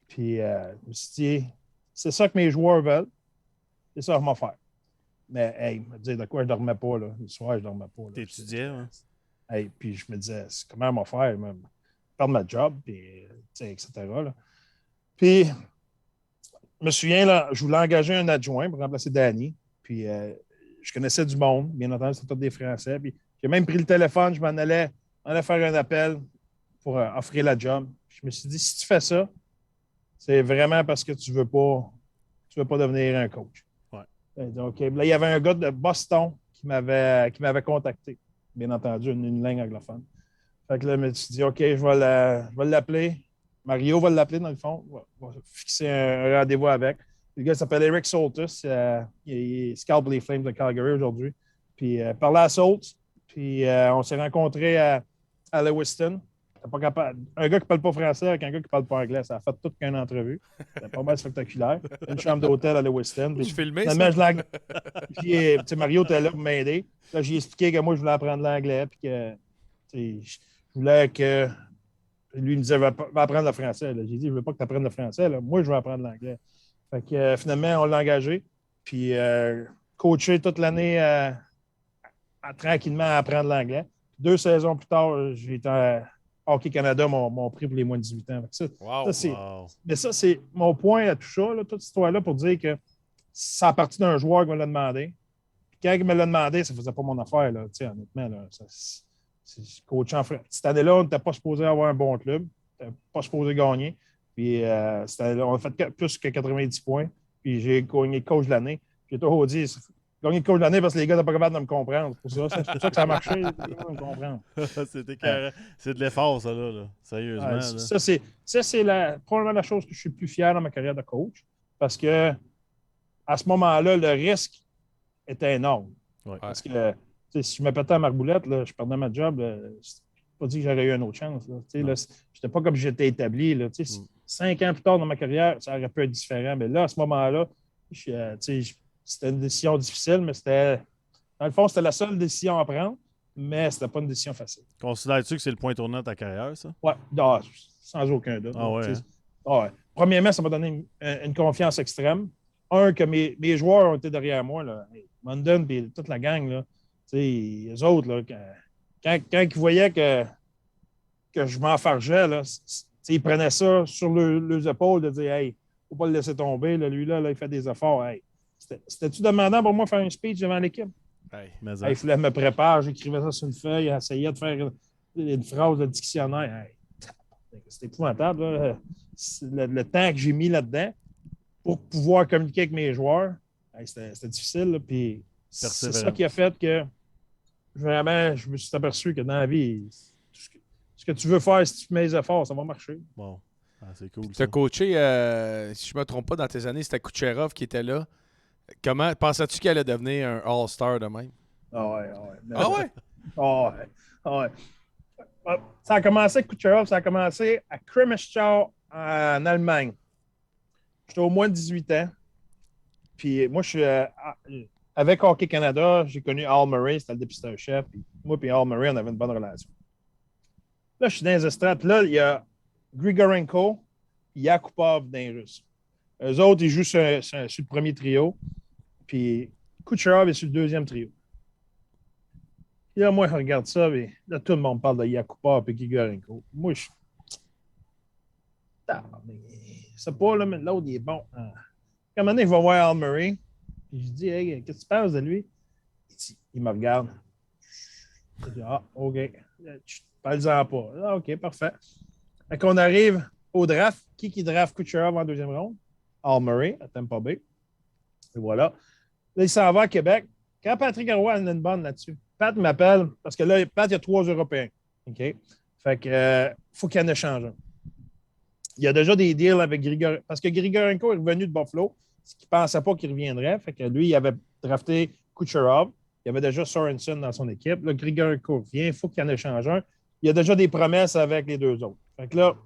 Puis je me suis dit, c'est ça que mes joueurs veulent, c'est ça que je vais faire. Mais, hey, me dire de quoi je dormais pas, là. Le soir, je dormais pas. T'étudiais, hein? Hey, puis je me disais, comment je vais faire? Même, perdre ma job, puis, etc. Là. Puis, je me souviens, là, je voulais engager un adjoint pour remplacer Danny. Puis, je connaissais du monde. Bien entendu, c'était tous des Français. Puis, j'ai même pris le téléphone. Je m'en allais faire un appel pour offrir la job. Puis, je me suis dit, si tu fais ça, c'est vraiment parce que tu veux pas devenir un coach. Ouais. Donc, là, il y avait un gars de Boston qui m'avait contacté. Bien entendu, une langue anglophone. Fait que là, je me suis dit, OK, je vais l'appeler. Mario va l'appeler, dans le fond. On va fixer un rendez-vous avec. Le gars s'appelle Eric Soltis. Il scout les Flames de Calgary aujourd'hui. Puis, parlait à Soltis. Puis, on s'est rencontrés à Lewiston. Pas capable. Un gars qui ne parle pas français avec un gars qui ne parle pas anglais. Ça a fait toute qu'une entrevue. C'était pas mal spectaculaire. Une chambre d'hôtel à Lewiston. Je filmais ça. Puis, Mario était là pour m'aider. Là, j'ai expliqué que moi, je voulais apprendre l'anglais. Puis que je voulais que. Lui, il me disait, va apprendre le français. J'ai dit, je ne veux pas que tu apprennes le français. Là. Moi, je veux apprendre l'anglais. Fait que finalement, on l'a engagé. Puis, coaché toute l'année tranquillement à apprendre l'anglais. 2 saisons plus tard, j'ai été à Hockey Canada, m'ont pris pour les moins de 18 ans. Mais ça, c'est mon point à tout ça, là, toute cette histoire-là, pour dire que ça a parti d'un joueur qui me l'a demandé. Puis quand il me l'a demandé, ça ne faisait pas mon affaire, là, honnêtement. Là, coachant, cette année-là, on n'était pas supposé avoir un bon club. On n'était pas supposé gagner. Puis on a fait plus que 90 points. Puis j'ai gagné coach de l'année. J'ai toujours dit, gagné coach de l'année parce que les gars n'étaient pas capables de me comprendre. C'est pour ça que ça a marché. Les gars me comprendre. C'est de l'effort, ça, là. Sérieusement. Là. Ça, c'est probablement la chose que je suis le plus fier dans ma carrière de coach. Parce que à ce moment-là, le risque était énorme. Ouais. Parce que si je me pétais à Marboulette, là, je perdais ma job. C'est pas dit que j'aurais eu une autre chance. Je n'étais pas comme j'étais établi. Là, 5 ans plus tard dans ma carrière, ça aurait pu être différent. Mais là, à ce moment-là, c'était une décision difficile, mais dans le fond, c'était la seule décision à prendre, mais c'était pas une décision facile. Considères-tu que c'est le point tournant de ta carrière, ça? Oui, sans aucun doute. Ah ouais, ouais. Premièrement, ça m'a donné une confiance extrême. Que mes joueurs ont été derrière moi. Là. Mondon et toute la gang, là, les autres, là, quand ils voyaient que je m'enfargeais, là, ils prenaient ça sur leurs épaules de dire « Hey, faut pas le laisser tomber. Là, lui, là, il fait des efforts. Hey. » C'était-tu demandant pour moi de faire un speech devant l'équipe? Il fallait me préparer. J'écrivais ça sur une feuille. J'essayais de faire une phrase de dictionnaire. Hey. C'était épouvantable. Là. Le temps que j'ai mis là-dedans pour pouvoir communiquer avec mes joueurs, c'était difficile. Là, puis c'est ça qui a fait que vraiment, je me suis aperçu que dans la vie, ce que tu veux faire, si tu mets les efforts, ça va marcher. Bon, c'est cool. Tu as coaché, si je ne me trompe pas, dans tes années, c'était Kucherov qui était là. Comment pensais-tu qu'il allait devenir un All-Star de même? Ah ouais. Ah ouais? Ah ouais. Ça a commencé avec Kucherov, ça a commencé à Kremeschow en Allemagne. J'étais au moins de 18 ans. Puis moi, je suis avec Hockey Canada, j'ai connu Al Murray, c'était le dépisteur-chef. Moi et Al Murray, on avait une bonne relation. Là, je suis dans les estrades. Là, il y a Grigorenko et Yakupov dans les Russes. Eux autres, ils jouent sur le premier trio. Puis Kucherov est sur le deuxième trio. Puis là, moi, je regarde ça, et là, tout le monde parle de Yakupov et Grigorenko. Moi, je. C'est pas là, mais l'autre, il est bon. À un moment donné, je vais voir Al Murray. Puis je dis, hey, qu'est-ce que tu penses de lui? Il me regarde. Je dis, ah, OK. Parle-en pas. Ah, OK, parfait. Fait qu'on arrive au draft. Qui draft Kucherov en deuxième ronde? Al Murray, à Tampa Bay. Et voilà. Là, il s'en va à Québec. Quand Patrick Roy a une bonne là-dessus, Pat m'appelle, parce que là, Pat, il y a 3 Européens. OK? Fait que faut qu'il y en échange un. Il y a déjà des deals avec Grigorenko. Parce que Grigorenko est revenu de Buffalo, ce qu'il ne pensait pas qu'il reviendrait. Fait que lui, il avait drafté Kucherov. Il y avait déjà Sorensen dans son équipe. Là, Grigorenko revient. Il faut qu'il y en échange un. Il y a déjà des promesses avec les 2 autres. Fait que là,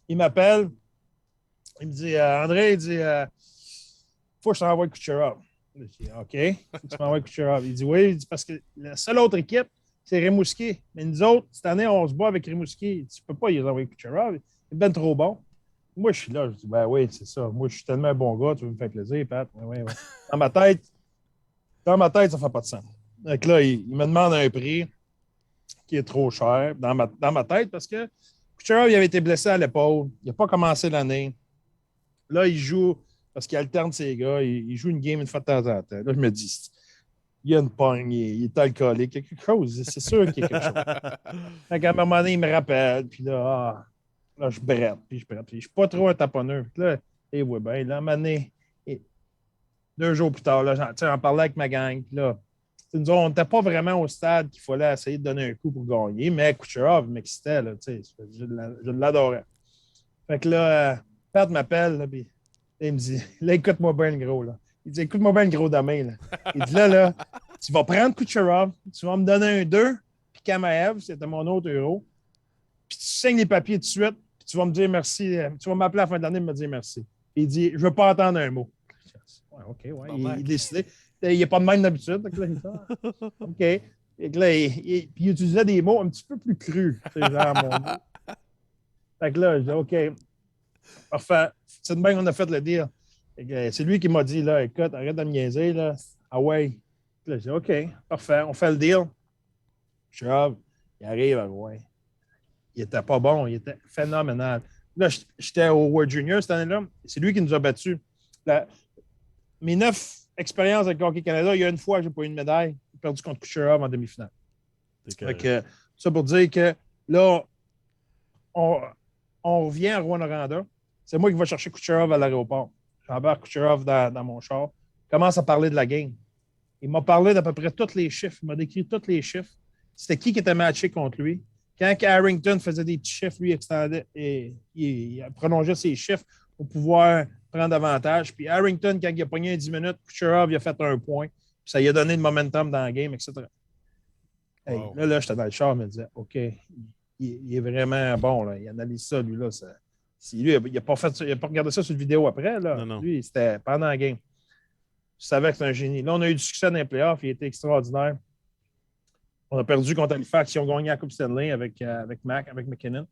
il m'appelle. Il me dit, André, il dit, faut que je t'envoie Kucherov. Je dis, OK, faut que tu m'envoies Kucherov. Il dit, oui, il dit, parce que la seule autre équipe, c'est Rimouski. Mais nous autres, cette année, on se bat avec Rimouski. Tu ne peux pas y envoyer Kucherov. Il est bien trop bon. Moi, je suis là, je dis, ben oui, c'est ça. Moi, je suis tellement un bon gars, tu veux me faire plaisir, Pat. Ouais. Dans ma tête, ça ne fait pas de sens. Donc là, il me demande un prix qui est trop cher dans ma tête parce que Kucherov, il avait été blessé à l'épaule. Il n'a pas commencé l'année. Là, il joue, parce qu'il alterne ses gars, il joue une game une fois de temps en temps. Là, je me dis, il y a une pogne, il est alcoolique, il y a quelque chose. C'est sûr qu'il y a quelque chose. Fait qu'à un moment donné, il me rappelle, puis là, je brette, puis je brette. Puis je suis pas trop un taponneur. Là, et ouais, ben, là, à un moment donné, 2 jours plus tard, là, j'en parlais avec ma gang, puis là, nous, on n'était pas vraiment au stade qu'il fallait essayer de donner un coup pour gagner, mais Kucherov m'excitait, là, je l'adorais. Fait que là, Pat m'appelle, là, puis il me dit, là, écoute-moi bien le gros, là. Il dit, écoute-moi bien le gros demain, là. Il dit, là, tu vas prendre Kucherov, tu vas me donner un 2, puis Kamaev, c'était mon autre euro, puis tu signes les papiers tout de suite, puis tu vas me dire merci, tu vas m'appeler à la fin de l'année et me dire merci. Puis il dit, je veux pas entendre un mot. Ouais, OK, ouais, il décidait. Il n'est pas de même d'habitude. OK. Et là, puis il utilisait des mots un petit peu plus crus. Genre, fait que là, je dis OK. Parfait. C'est de même qu'on a fait le deal. C'est lui qui m'a dit, là, écoute, arrête de me niaiser, là. Ah ouais. Là, je dis OK, parfait, on fait le deal. Kucherov, il arrive à Rouen. Il était pas bon, il était phénoménal. Là, j'étais au World Junior cette année-là. C'est lui qui nous a battus. Mes 9 expériences avec Hockey Canada, il y a une fois que je n'ai pas eu une médaille. J'ai perdu contre Kucherov en demi-finale. Ça pour dire que là, on revient à Rwanda. C'est moi qui vais chercher Kucherov à l'aéroport. J'embarque Kucherov dans mon char. Il commence à parler de la game. Il m'a parlé d'à peu près tous les chiffres. Il m'a décrit tous les chiffres. C'était qui était matché contre lui. Quand Harrington faisait des petits chiffres, lui, il prolongeait ses chiffres pour pouvoir prendre avantage. Puis Harrington, quand il a pogné 10 minutes, Kucherov, il a fait un point. Puis ça lui a donné le momentum dans la game, etc. Hey, wow. Là, j'étais dans le char, je me disais, OK, il est vraiment bon. Là. Il analyse ça, lui. Là, lui, il n'a pas regardé ça sur la vidéo après. Là. Non. Lui, c'était pendant la game. Je savais que c'était un génie. Là, on a eu du succès dans les playoffs. Il était extraordinaire. On a perdu contre Halifax. Ils ont gagné la Coupe Stanley avec McKinnon.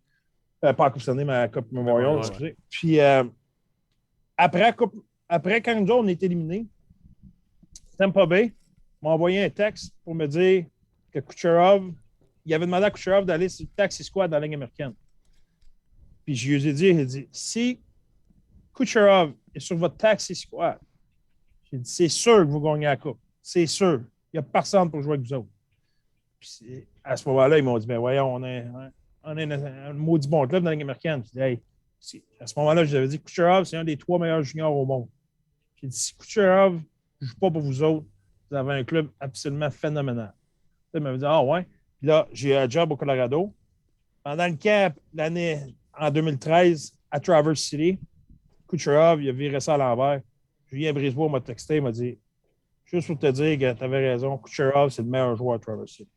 Pas la Coupe Stanley, mais la Coupe Memorial. Ouais. Puis, après, quand nous, on est éliminés, Tampa Bay m'a envoyé un texte pour me dire que Kucherov, il avait demandé à Kucherov d'aller sur le taxi squad dans la Ligue américaine. Puis je lui ai dit, il a dit, si Kucherov est sur votre taxi squad, j'ai dit, c'est sûr que vous gagnez la Coupe. C'est sûr. Il n'y a personne pour jouer avec vous autres. Puis à ce moment-là, ils m'ont dit, ben voyons, on est un maudit bon club dans la Ligue américaine. J'ai dit, hey, à ce moment-là, je lui avais dit, Kucherov, c'est un des 3 meilleurs juniors au monde. J'ai dit, si Kucherov ne joue pas pour vous autres, vous avez un club absolument phénoménal. Il m'avait dit, ah ouais. Puis là, j'ai eu un job au Colorado. Pendant le camp, l'année en 2013, à Traverse City, Kucherov, il a viré ça à l'envers. Julien Brisebois m'a texté, il m'a dit, juste pour te dire que tu avais raison, Kucherov, c'est le meilleur joueur à Traverse City.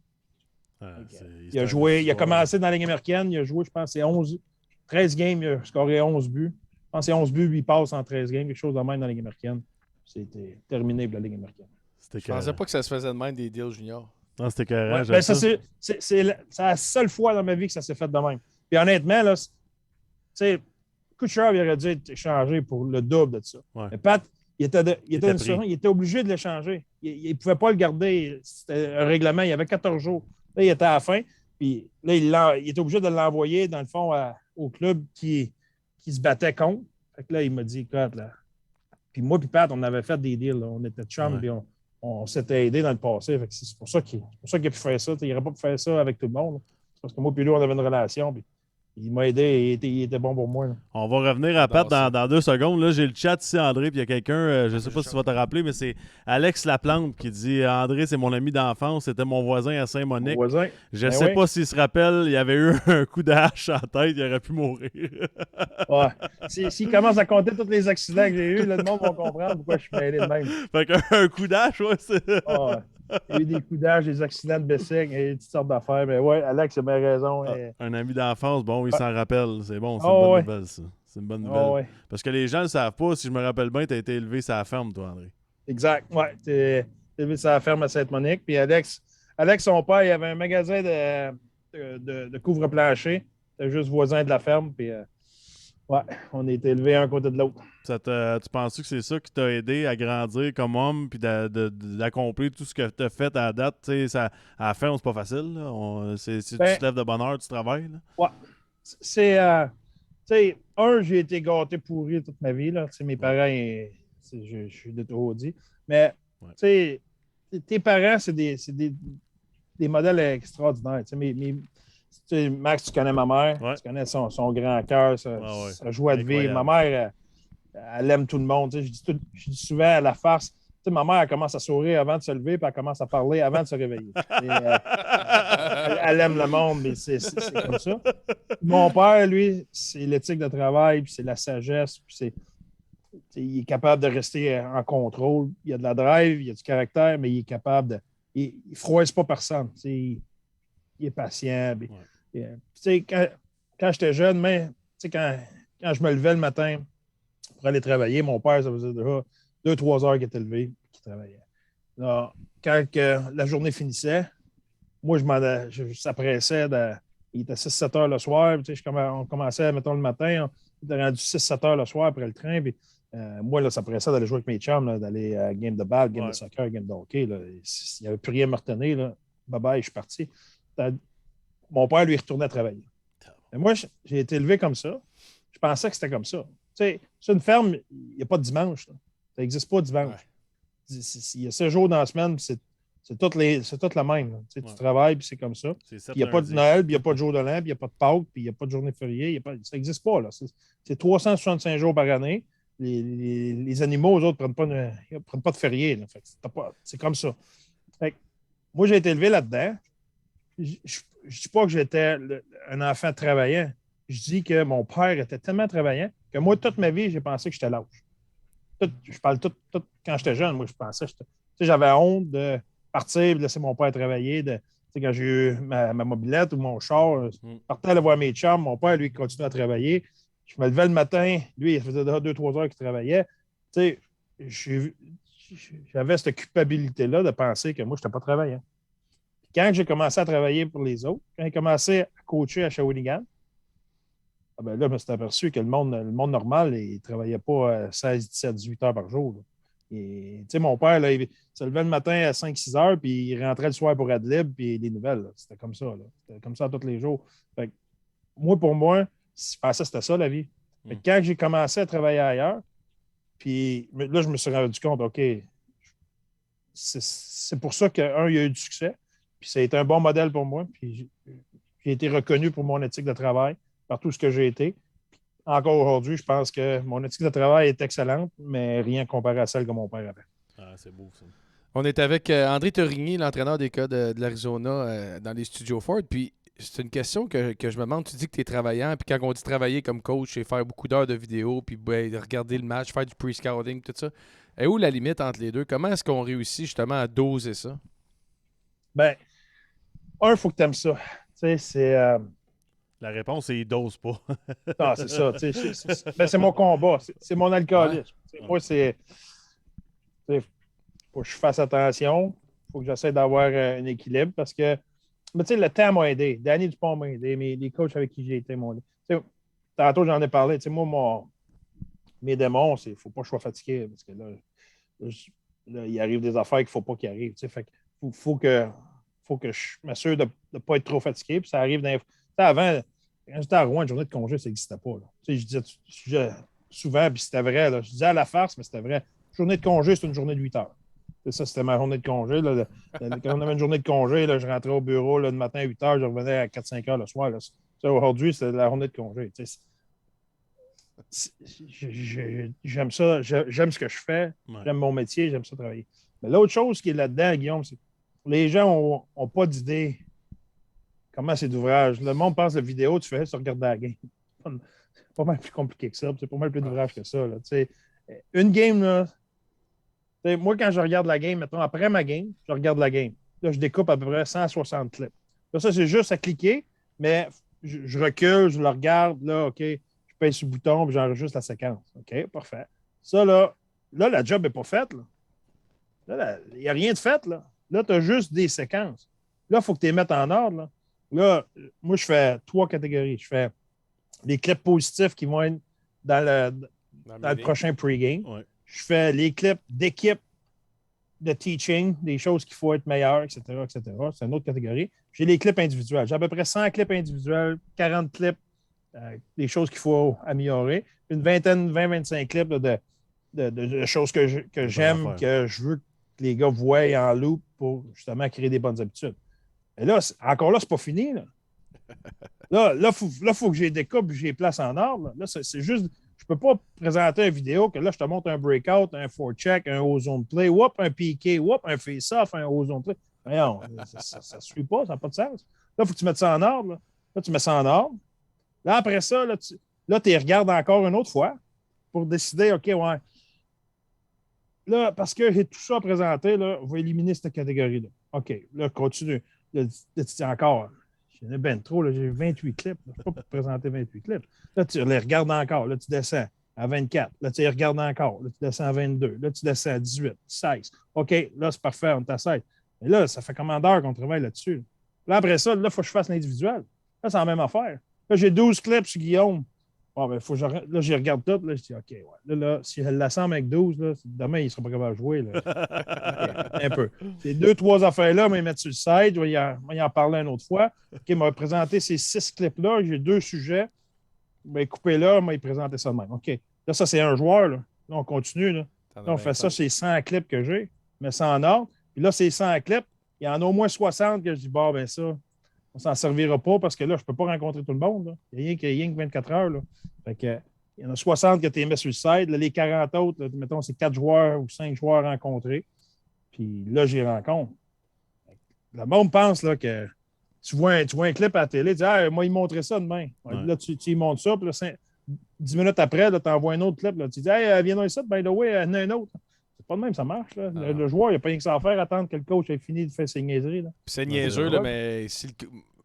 Il a joué, il a commencé dans la Ligue américaine, il a joué, je pense, c'est 13 games, il a scoré 11 buts. Je pense que c'est 11 buts, 8 passes en 13 games, quelque chose de même dans la Ligue américaine. C'était terminé pour la Ligue américaine. Je pensais pas que ça se faisait de même des deals juniors. Non, c'était carré. Ouais, c'est la seule fois dans ma vie que ça s'est fait de même. Puis honnêtement, là, tu sais, Kucherov, il aurait dû être échangé pour le double de ça. Ouais. Mais Pat, il était obligé de l'échanger. Il ne pouvait pas le garder. C'était un règlement. Il y avait 14 jours. Là, il était à la fin. Puis là, il était obligé de l'envoyer, dans le fond, au club qui se battait contre. Fait que là, il m'a dit, écoute, là. Puis moi, puis Pat, on avait fait des deals. Là. On était chums, puis on s'était aidés dans le passé. Fait que c'est pour ça qu'il a pu faire ça. Il n'aurait pas pu faire ça avec tout le monde. C'est parce que moi, puis lui, on avait une relation. Puis il m'a aidé, il était bon pour moi. Là. On va revenir à Pat dans 2 secondes. Là, j'ai le chat ici, André, puis il y a quelqu'un, je ne sais pas si tu vas te rappeler, mais c'est Alex Laplante qui dit André, c'est mon ami d'enfance, c'était mon voisin à Saint-Monique. Je ne sais pas s'il se rappelle, il avait eu un coup de hache en tête, il aurait pu mourir. Ouais. S'il commence à compter tous les accidents que j'ai eus, le monde va comprendre pourquoi je suis mêlé de même. Fait qu'un coup d'hache, ouais, c'est. Il y a eu des coups d'âge, des accidents de bicycle et toutes sortes d'affaires. Mais ouais, Alex a bien raison. Un ami d'enfance, bon, il s'en rappelle. C'est bon, c'est une bonne nouvelle, ça. C'est une bonne nouvelle. Parce que les gens ne le savent pas. Si je me rappelle bien, tu as été élevé sur la ferme, toi, André. Exact. Ouais, tu es élevé sur la ferme à Sainte-Monique. Puis Alex, son père, il avait un magasin de couvre-plancher. C'était juste voisin de la ferme. Puis ouais, on a été élevés un côté de l'autre. Tu penses que c'est ça qui t'a aidé à grandir comme homme puis d'accomplir tout ce que tu as fait à la date? À la fin, c'est pas facile. Tu te lèves de bonne heure, tu travailles. Là. Ouais. C'est. J'ai été gâté pourri toute ma vie. Là. Mes parents, je suis de trop dit. Mais tes parents, c'est des modèles extraordinaires. Max, tu connais ma mère, tu connais son grand cœur, sa joie de vivre. Ma mère, elle aime tout le monde. Je dis souvent à la farce, ma mère, elle commence à sourire avant de se lever, puis elle commence à parler avant de se réveiller. Elle aime le monde, mais c'est comme ça. Mon père, lui, c'est l'éthique de travail, puis c'est la sagesse, puis il est capable de rester en contrôle. Il a de la drive, il a du caractère, mais il est capable de... Il ne froisse pas personne. Il est patient. Quand j'étais jeune, quand je me levais le matin pour aller travailler, mon père, ça faisait déjà 2-3 heures qu'il était levé et qu'il travaillait. Là, quand la journée finissait, moi, je s'appressais. Il était 6-7 heures le soir. On commençait, mettons, le matin. On était rendu 6-7 heures le soir après le train. Puis, moi, là, ça pressait d'aller jouer avec mes chums, là, d'aller à game de balle, game de soccer, game de hockey. Là. Il n'y avait plus rien à me retenir. Là. Bye-bye, je suis parti. Mon père, lui, retournait travailler. Mais moi, j'ai été élevé comme ça. Je pensais que c'était comme ça. C'est une ferme, il n'y a pas de dimanche. Là. Ça n'existe pas dimanche. Ouais. Il y a 7 jours dans la semaine, c'est tout le même. Tu travailles, puis c'est comme ça. Il n'y a pas de Noël, puis il n'y a pas de jour de l'an, puis il n'y a pas de Pâques, puis il n'y a pas de journée fériée. Ça n'existe pas. Là. C'est 365 jours par année. Les animaux, eux autres, ne prennent pas de férié. C'est comme ça. Fait que, moi, j'ai été élevé là-dedans. Je ne dis pas que j'étais un enfant travaillant. Je dis que mon père était tellement travaillant que moi, toute ma vie, j'ai pensé que j'étais lâche. Je parle tout quand j'étais jeune, moi, je pensais que j'avais honte de partir et de laisser mon père travailler. Quand j'ai eu ma mobilette ou mon char, je partais aller voir mes chums, mon père, lui, continuait à travailler. Je me levais le matin, lui, il faisait 2-3 heures qu'il travaillait. J'avais cette culpabilité-là de penser que moi, je n'étais pas travaillant. Quand j'ai commencé à travailler pour les autres, quand j'ai commencé à coacher à Shawinigan, là, je me suis aperçu que le monde normal, il ne travaillait pas 16, 17, 18 heures par jour. Et, mon père, là, il se levait le matin à 5-6 heures, puis il rentrait le soir pour Adlib, puis les nouvelles. Là. C'était comme ça. Là. C'était comme ça tous les jours. Fait que, pour moi, je pensais que c'était ça, la vie. Fait que quand j'ai commencé à travailler ailleurs, puis là, je me suis rendu compte, OK, c'est pour ça qu'il y a eu du succès. Puis ça a été un bon modèle pour moi. Puis j'ai été reconnu pour mon éthique de travail par tout ce que j'ai été. Encore aujourd'hui, je pense que mon éthique de travail est excellente, mais rien comparé à celle que mon père avait. Ah, c'est beau, ça. On est avec André Torigny, l'entraîneur des cas de l'Arizona, dans les studios Ford. Puis c'est une question que je me demande. Tu dis que tu es travaillant, puis quand on dit travailler comme coach, c'est faire beaucoup d'heures de vidéo, puis regarder le match, faire du pre-scouting, tout ça. Et où la limite entre les deux? Comment est-ce qu'on réussit justement à doser ça? Ben, il faut que tu aimes ça. Tu sais, c'est. La réponse, c'est il dose pas. Non, c'est ça. C'est mon combat. C'est mon alcoolisme. Ouais. Moi, c'est. Faut que je fasse attention. Faut que j'essaie d'avoir un équilibre parce que. Mais tu sais, le temps m'a aidé. Danny Dupont m'a aidé. Les coachs avec qui j'ai été m'ont aidé. Tantôt, j'en ai parlé. Moi, mes démons, il ne faut pas que je sois fatigué parce que là, il arrive des affaires qu'il ne faut pas qu'il arrive. Fait qu'il faut que je m'assure de ne pas être trop fatigué. Puis ça arrive avant, quand j'étais à Rouen, une journée de congé, ça n'existait pas. Je disais souvent, puis c'était vrai. Là, je disais à la farce, mais c'était vrai. Journée de congé, c'est une journée de 8 heures. Ça, c'était ma journée de congé. Là. Quand on avait une journée de congé, là, je rentrais au bureau là, le matin à 8 heures, je revenais à 4-5 heures le soir. Là. Aujourd'hui, c'est la journée de congé. J'aime ça, j'aime ce que je fais, j'aime mon métier, j'aime ça travailler. Mais l'autre chose qui est là-dedans, Guillaume, c'est que les gens n'ont pas d'idée comment c'est d'ouvrage. Le monde pense que la vidéo, tu fais ça, regarder la game. C'est pas mal plus compliqué que ça, c'est pas mal plus d'ouvrage que ça. Là. Une game, là, moi, quand je regarde la game, mettons, après ma game, je regarde la game. Là, je découpe à peu près 160 clips. Là, ça, c'est juste à cliquer, mais je recule, je le regarde, là, OK, je pèse sur le bouton, puis j'enregistre la séquence. OK, parfait. Ça, là la job n'est pas faite. Là, il n'y a rien de fait. Là, tu as juste des séquences. Là, il faut que tu les mettes en ordre. Là, moi, je fais 3 catégories. Je fais les clips positifs qui vont être dans le prochain pre-game. Ouais. Je fais les clips d'équipe, de teaching, des choses qu'il faut être meilleur, etc., etc. C'est une autre catégorie. J'ai les clips individuels. J'ai à peu près 100 clips individuels, 40 clips, des choses qu'il faut améliorer, une vingtaine, 20-25 clips de choses que j'aime, que je veux que les gars voient en loup pour justement créer des bonnes habitudes. Et là, encore là, c'est pas fini. Là, faut que j'ai des découpe et j'ai place en ordre. Là, c'est juste... Je ne peux pas présenter une vidéo que là, je te montre un breakout, un forecheck, un ozone play, un PK, un face-off, un ozone play. Voyons, ça ne suit pas, ça n'a pas de sens. Là, il faut que tu mettes ça en ordre. Là, tu mets ça en ordre. Là, après ça, tu les regardes encore une autre fois pour décider, OK, ouais. Là, parce que j'ai tout ça à présenter, là, on va éliminer cette catégorie-là. OK, là, continue. Là, tu dis encore, j'en ai bien trop, là, j'ai 28 clips. Je ne peux pas te présenter 28 clips. Là, tu les regardes encore. Là, tu descends à 24. Là, tu les regardes encore. Là, tu descends à 22. Là, tu descends à 18, 16. OK, là, c'est parfait, on est à 16. Mais là, ça fait combien d'heures qu'on travaille là-dessus? Là, après ça, là, il faut que je fasse l'individuel. Là, c'est la même affaire. Là, j'ai 12 clips sur Guillaume. Bon, ben, faut que là, je regarde tout. Là, je dis, OK, ouais. Là, si elle l'assemble avec 12, là, demain, il ne sera pas capable de jouer. Là. Okay, un peu. Ces 2-3 affaires-là, je vais les mettre sur le site. Je vais y en parler une autre fois. OK, il m'a présenté ces 6 clips-là. J'ai 2 sujets. Ben, coupé là, il présenté ça de même. OK. Là, ça, c'est un joueur. Là, on continue. Là on fait ça, c'est 100 clips que j'ai. Je mets ça en ordre. Puis là, c'est 100 clips. Il y en a au moins 60 que je dis, bon, ben ça, on s'en servira pas parce que là, je ne peux pas rencontrer tout le monde. Là. Il n'y a rien que 24 heures. Là. Fait que, il y en a 60 que tu mets sur le site. Là, les 40 autres, là, mettons, c'est 4 joueurs ou 5 joueurs rencontrés. Puis là, j'y rencontre. Le monde pense là, que tu vois un clip à la télé, tu dis, ah, moi, il montrait ça demain. Ouais. Là, tu y montres ça. Puis là, 10 minutes après, tu envoies un autre clip. Là, tu dis, hey, viens dans ici, by the way, il y en a un autre. C'est pas de même, ça marche. Là. Le joueur, il n'y a pas rien que ça à faire, attendre que le coach ait fini de faire ses niaiseries. Là. C'est niaiseux, là, mais si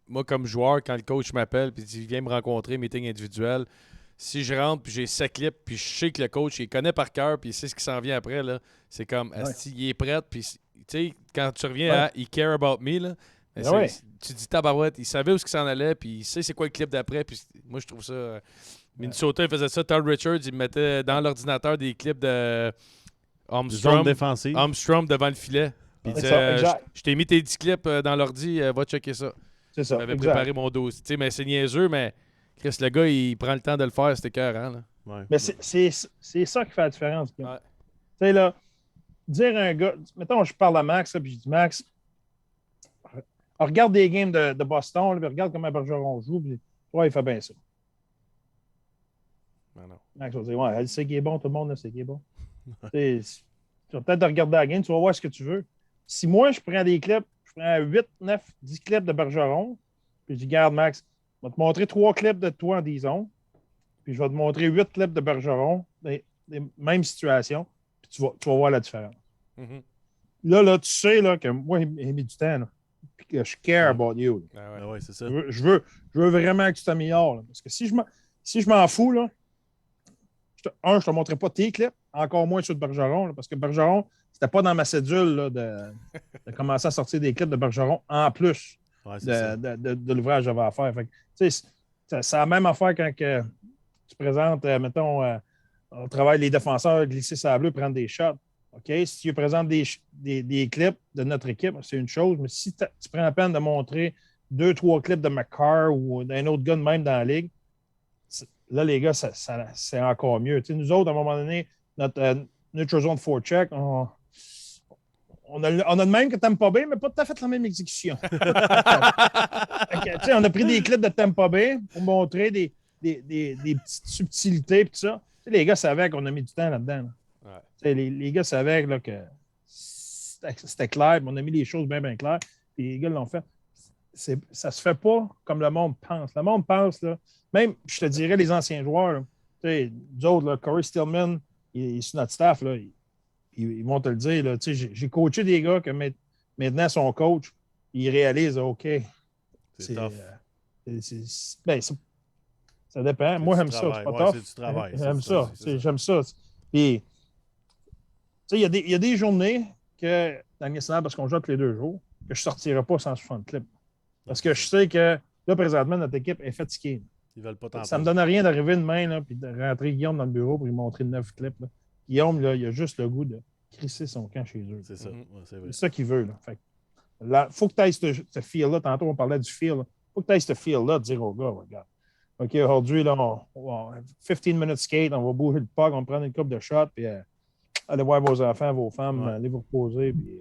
moi, comme joueur, quand le coach m'appelle et dit viens me rencontrer, meeting individuel, si je rentre puis j'ai 7 clips puis je sais que le coach il connaît par cœur puis il sait ce qui s'en vient après, là, c'est comme il est prêt. Puis tu sais, quand tu reviens à il care about me, là, tu dis tabarouette, il savait où ce qui s'en allait puis il sait c'est quoi le clip d'après. Puis moi, je trouve ça. Minnesota, il faisait ça. Todd Richards, il mettait dans l'ordinateur des clips de Armstrong devant le filet. Puis il disait je t'ai mis tes 10 clips dans l'ordi, va checker ça. C'est ça. J'avais préparé mon dossier. Mais c'est niaiseux, mais Chris, le gars, il prend le temps de le faire, c'était écœurant. Là. Ouais. Mais c'est ça qui fait la différence. Tu sais, là, dire à un gars, mettons, je parle à Max, puis je dis, Max, regarde des games de Boston, là, regarde comment Bergeron joue, puis il fait bien ça. Non. Max va dire, elle sait qu'il est bon, tout le monde sait qu'il est bon. Tu vas peut-être regarder la game, tu vas voir ce que tu veux. si moi, je prends des clips, je prends 8, 9, 10 clips de Bergeron, puis je dis, garde, Max, je vais te montrer 3 clips de toi en 10 zones, puis je vais te montrer 8 clips de Bergeron, des mêmes situations, puis tu vas voir la différence. Mm-hmm. Là, tu sais là, que moi, il m'a mis du temps, là, puis que je care about you. Ah ouais, c'est ça. Je veux vraiment que tu t'améliores. Là, parce que si je m'en fous, là, je te montrerai pas tes clips, encore moins ceux de Bergeron, là, parce que Bergeron, c'était pas dans ma cédule là, de commencer à sortir des clips de Bergeron en plus de l'ouvrage que j'avais à faire. Fait que, c'est la même affaire quand tu présentes, mettons, on travaille les défenseurs, glisser sa bleue, prendre des shots. OK? Si tu présentes des clips de notre équipe, c'est une chose, mais si tu prends la peine de montrer 2-3 clips de McCarr ou d'un autre gars de même dans la ligue, là, les gars, c'est encore mieux. Tu sais, nous autres, à un moment donné, notre Neutral Zone Forecheck, on a le même que Tampa Bay, mais pas tout à fait la même exécution. Okay, on a pris des clips de Tampa Bay pour montrer des petites subtilités et tout ça. Tu sais, les gars savaient qu'on a mis du temps là-dedans. Là. Ouais. Les gars savaient là, que c'était clair, mais on a mis les choses bien, bien claires. Puis les gars l'ont fait. Ça se fait pas comme le monde pense. Le monde pense, là, même, je te dirais, les anciens joueurs, nous autres, là, Corey Stillman, il est sur notre staff, là, ils vont te le dire. Là, j'ai coaché des gars que maintenant sont coach, ils réalisent, OK. C'est tough. Ça dépend. Moi, j'aime ça. C'est pas tough. C'est du travail. J'aime ça. J'aime ça. Puis, il y a des journées que, dans le national, parce qu'on joue tous les 2 jours, que je ne sortirai pas 160 clips. Parce que je sais que là, présentement, notre équipe est fatiguée. Ils veulent pas t'en ça ne me donne rien d'arriver demain et de rentrer Guillaume dans le bureau pour lui montrer 9 clips. Là. Guillaume, là, il a juste le goût de crisser son camp chez eux. C'est ça. Ouais, c'est ça qu'il veut. Il faut que tu ailles ce feel-là. Tantôt, on parlait du feel. Il faut que tu ailles ce feel-là de dire aux gars, regarde. OK, aujourd'hui, là, 15 minutes skate, on va bouger le puck, on va prendre une coupe de shots, puis allez voir vos enfants, vos femmes, allez vous reposer, puis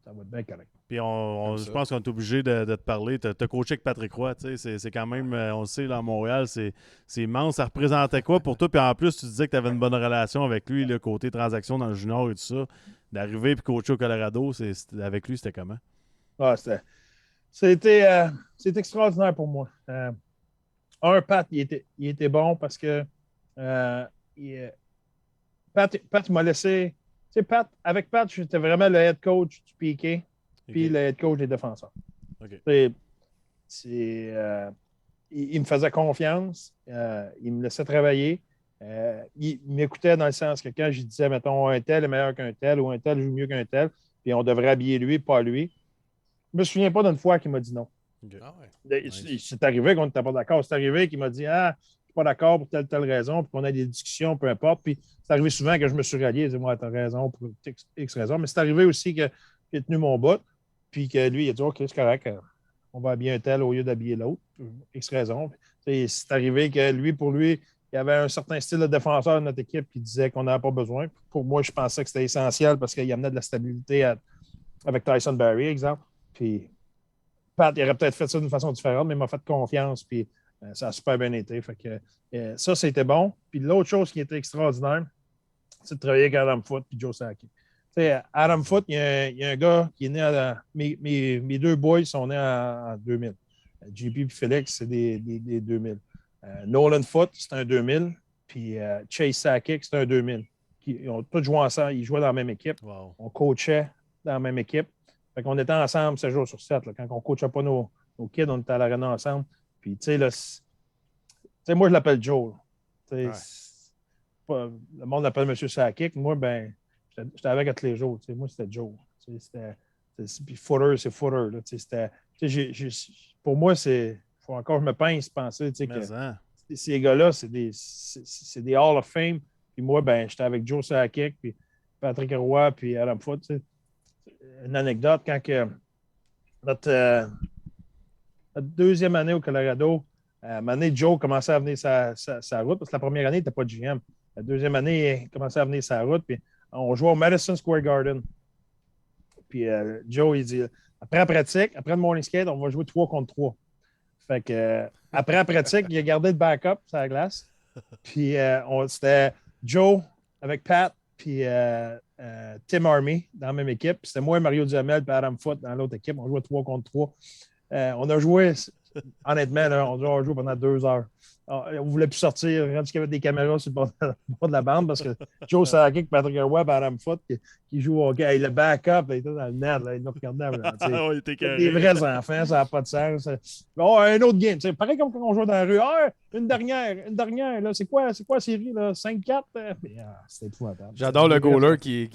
ça va être bien correct. Puis je pense qu'on est obligé de te parler. Tu as coaché avec Patrick Roy, c'est quand même, on le sait, là, à Montréal, c'est immense. Ça représentait quoi pour toi? Puis en plus, tu disais que tu avais une bonne relation avec lui, le côté transaction dans le junior et tout ça. D'arriver et coacher au Colorado, avec lui, c'était comment? Ah, c'était extraordinaire pour moi. Pat, il était bon parce que Pat m'a laissé. Tu sais, avec Pat, j'étais vraiment le head coach du Piqué, puis le head coach des défenseurs. Okay. Il me faisait confiance, il me laissait travailler. Il m'écoutait dans le sens que quand je disais, mettons, un tel est meilleur qu'un tel ou un tel joue mieux qu'un tel, puis on devrait habiller lui, pas lui. Je ne me souviens pas d'une fois qu'il m'a dit non. Okay. Ah ouais. C'est arrivé qu'on n'était pas d'accord. C'est arrivé qu'il m'a dit je ne suis pas d'accord pour telle raison, puis qu'on a des discussions, peu importe. Puis c'est arrivé souvent que je me suis rallié et dit moi, tu as raison pour X raison. Mais c'est arrivé aussi qu'il a tenu mon bout, puis que lui, il a dit OK, c'est correct, on va habiller un tel au lieu d'habiller l'autre, X raison. C'est arrivé que lui, pour lui, il y avait un certain style de défenseur de notre équipe qui disait qu'on n'avait pas besoin. Pour moi, je pensais que c'était essentiel parce qu'il amenait de la stabilité avec Tyson Barrie, exemple. Puis Pat, il aurait peut-être fait ça d'une façon différente, mais il m'a fait confiance, puis ça a super bien été. Fait que, ça, c'était bon. Puis l'autre chose qui était extraordinaire, c'est de travailler avec Adam Foote et Joe Sakic. Adam Foote, il y a un gars qui est né mes 2 boys sont nés en 2000. JP et Félix, c'est des 2000. Nolan Foote, c'est un 2000. Puis Chase Sakic, c'est un 2000. Ils ont tous joué ensemble. Ils jouaient dans la même équipe. Wow. On coachait dans la même équipe. Fait qu'on était ensemble 7 jours sur 7. Là. Quand on ne coachait pas nos kids, on était à l'aréna ensemble. Puis, tu sais, moi, je l'appelle Joe. Ouais. Le monde l'appelle M. Sakic. Moi, ben, j'étais avec tous les jours. Moi, c'était Joe. Puis Footer, c'est Footer. Là, pour moi, il faut encore que je me pince penser que ces gars-là, c'est des Hall of Fame. Puis moi, ben, j'étais avec Joe Sakic, puis Patrick Roy, puis Adam Foote. Une anecdote, quand notre 2e année au Colorado, à un moment donné, Joe commençait à venir sa route, parce que la première année, il n'était pas de GM. La 2e année, il commençait à venir sa route, puis on jouait au Madison Square Garden. Puis Joe, il dit, après la pratique, après le morning skate, on va jouer 3 contre 3. Fait que après la pratique, il a gardé le backup sur la glace. Puis c'était Joe avec Pat, puis Tim Army dans la même équipe. C'était moi, Mario Duhamel et Adam Foote dans l'autre équipe. On jouait 3 contre 3. On a joué, honnêtement, là, on a joué pendant 2 heures. On ne voulait plus sortir, rendu qu'il y avait des caméras sur le bord de la bande parce que Joe Sakic, Patrick Roy, Adam Foote qui joue au hockey. Hey, le backup, il était dans le net, là, il nous regardait. Des vrais enfants, ça n'a pas de sens. Bon, un autre game. Pareil comme quand on joue dans la rue. Ah, une dernière. Là, c'est quoi la série? Là? 5-4? C'était épouvantable. J'adore le goaler qui